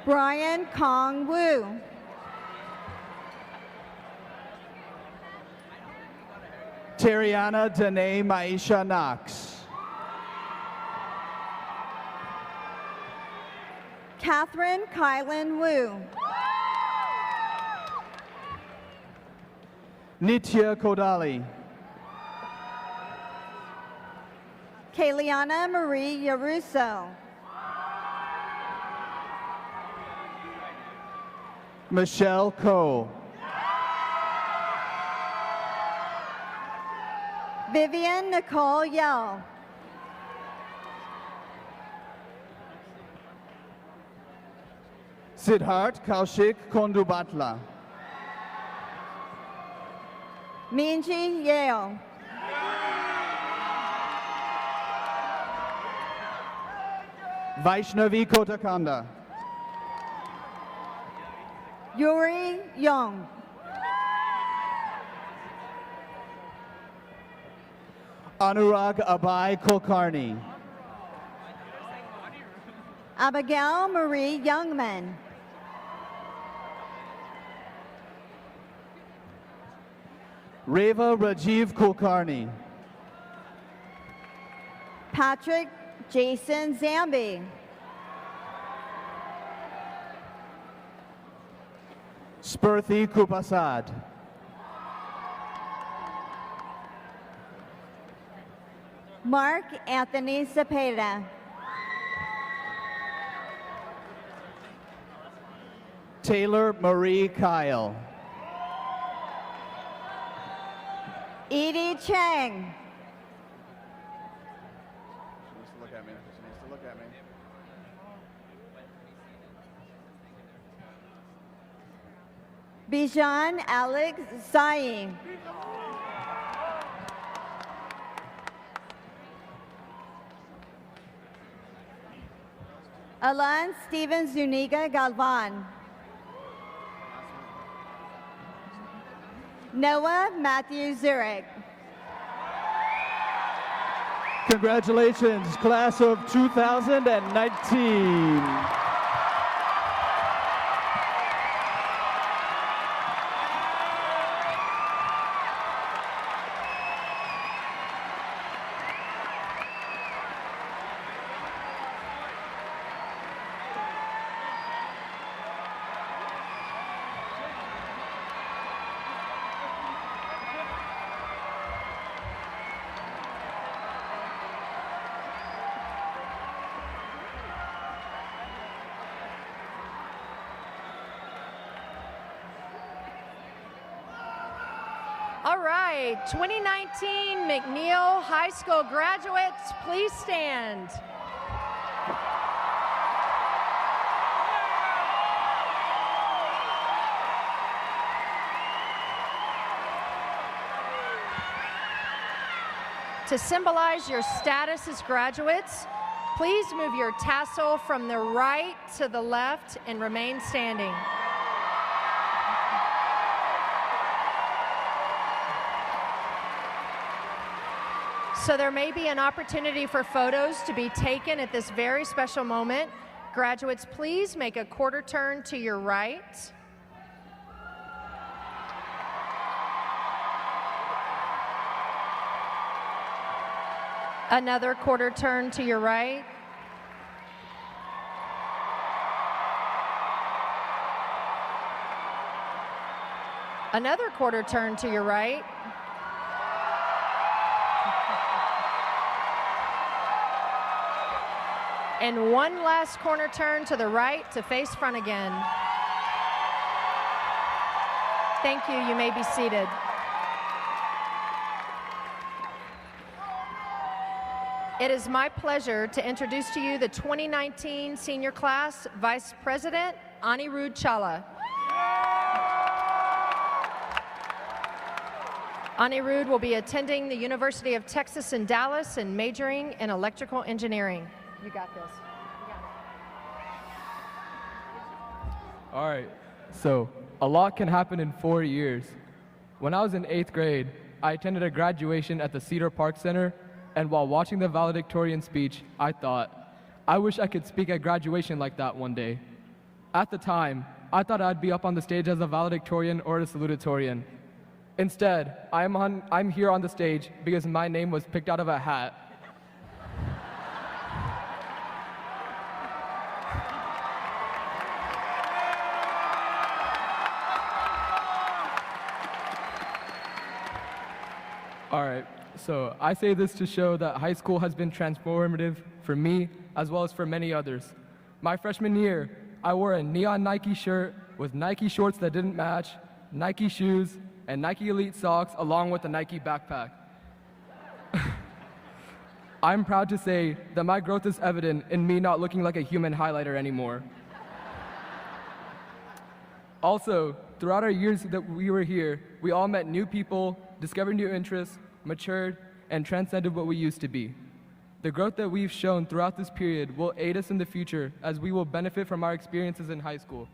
[SPEAKER 10] Brian Kong Wu.
[SPEAKER 11] Terriana Danae Maisha Knox.
[SPEAKER 10] Catherine Kylan Wu.
[SPEAKER 11] Nitya Kodali.
[SPEAKER 10] Kayliana Marie Yaruso.
[SPEAKER 11] Michelle Coe.
[SPEAKER 10] Vivian Nicole Yell.
[SPEAKER 11] Siddharth Kaushik Kondubatla.
[SPEAKER 10] Minji Yale.
[SPEAKER 11] Vaishnavi Kotakanda.
[SPEAKER 10] Yuri Young.
[SPEAKER 11] Anurag Abai Kulkarni.
[SPEAKER 10] Abigail Marie Youngman.
[SPEAKER 11] Reva Rajiv Kulkarni.
[SPEAKER 10] Patrick Jason Zambi.
[SPEAKER 11] Spurthi Kupasad.
[SPEAKER 10] Mark Anthony Cepeda.
[SPEAKER 11] Taylor Marie Kyle.
[SPEAKER 10] Edie Chang.
[SPEAKER 11] She needs to look at me. She needs to look at me.
[SPEAKER 10] Bijan Alex Saing. Alan Steven Zuniga Galvan. Noah Matthew Zurich.
[SPEAKER 11] Congratulations, class of 2019.
[SPEAKER 4] All right, 2019 McNeil High School graduates, please stand. To symbolize your status as graduates, please move your tassel from the right to the left and remain standing. So there may be an opportunity for photos to be taken at this very special moment. Graduates, please make a quarter turn to your right. Another quarter turn to your right. Another quarter turn to your right. And one last corner turn to the right to face front again. Thank you. You may be seated. It is my pleasure to introduce to you the 2019 senior class Vice President, Anirudh Challa. Anirudh will be attending the University of Texas in Dallas and majoring in electrical engineering. You got this.
[SPEAKER 12] All right, so a lot can happen in 4 years. When I was in 8th grade, I attended a graduation at the Cedar Park Center, and while watching the valedictorian speech, I thought, I wish I could speak at graduation like that one day. At the time, I thought I'd be up on the stage as a valedictorian or a salutatorian. Instead, I'm here on the stage because my name was picked out of a hat. All right, so I say this to show that high school has been transformative for me as well as for many others. My freshman year, I wore a neon Nike shirt with Nike shorts that didn't match, Nike shoes, and Nike Elite socks along with a Nike backpack. I'm proud to say that my growth is evident in me not looking like a human highlighter anymore. Also, throughout our years that we were here, we all met new people, discovered new interests, matured, and transcended what we used to be. The growth that we've shown throughout this period will aid us in the future as we will benefit from our experiences in high school.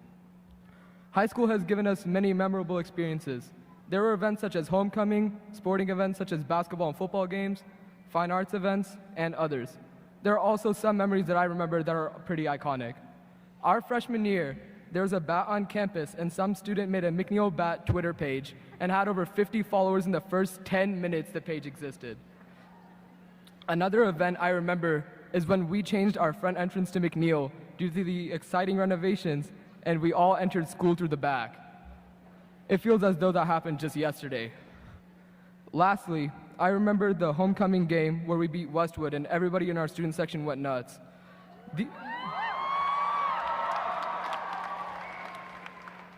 [SPEAKER 12] High school has given us many memorable experiences. There were events such as homecoming, sporting events such as basketball and football games, fine arts events, and others. There are also some memories that I remember that are pretty iconic. Our freshman year, there was a bat on campus, and some student made a McNeil Bat Twitter page and had over 50 followers in the first 10 minutes the page existed. Another event I remember is when we changed our front entrance to McNeil due to the exciting renovations, and we all entered school through the back. It feels as though that happened just yesterday. Lastly, I remember the homecoming game where we beat Westwood and everybody in our student section went nuts.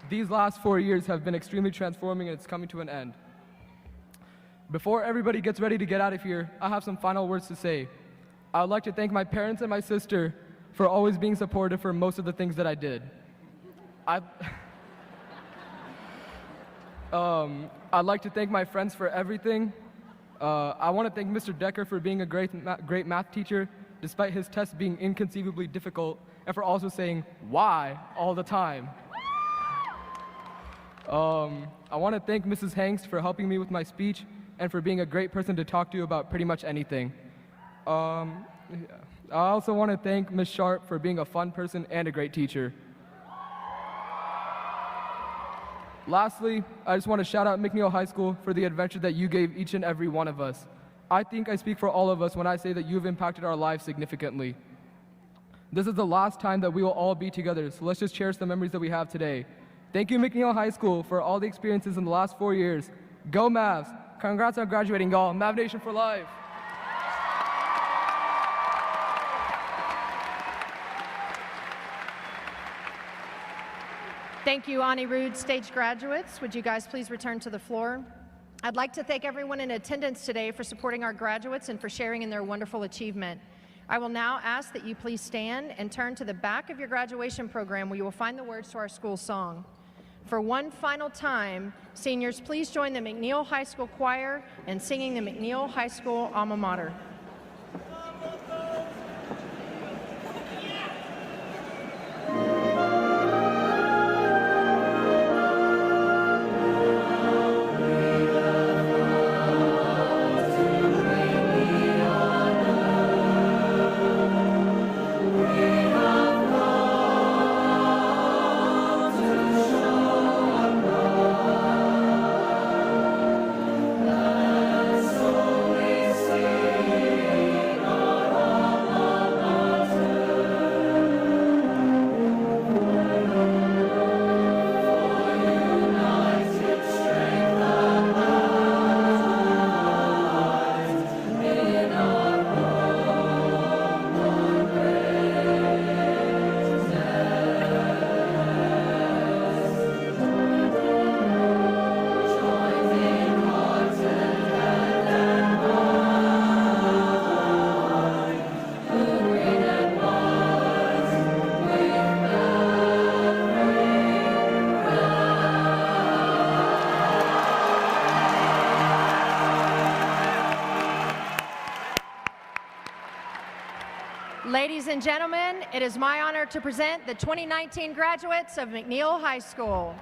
[SPEAKER 12] these last 4 years have been extremely transforming, and it's coming to an end. Before everybody gets ready to get out of here, I have some final words to say. I would like to thank my parents and my sister for always being supportive for most of the things that I did. I'd like to thank my friends for everything. I want to thank Mr. Decker for being a great math teacher, despite his tests being inconceivably difficult, and for also saying why all the time. I want to thank Mrs. Hanks for helping me with my speech and for being a great person to talk to about pretty much anything. I also want to thank Ms. Sharp for being a fun person and a great teacher. Lastly, I just want to shout out McNeil High School for the adventure that you gave each and every one of us. I think I speak for all of us when I say that you've impacted our lives significantly. This is the last time that we will all be together, so let's just cherish the memories that we have today. Thank you, McNeil High School, for all the experiences in the last 4 years. Go Mavs! Congrats on graduating, y'all. Mav Nation for life!
[SPEAKER 4] Thank you, Ani Rude. Stage graduates, would you guys please return to the floor? I'd like to thank everyone in attendance today for supporting our graduates and for sharing in their wonderful achievement. I will now ask that you please stand and turn to the back of your graduation program where you will find the words to our school song. For one final time, seniors, please join the McNeil High School Choir in singing the McNeil High School Alma Mater. Ladies and gentlemen, it is my honor to present the 2019 graduates of McNeil High School.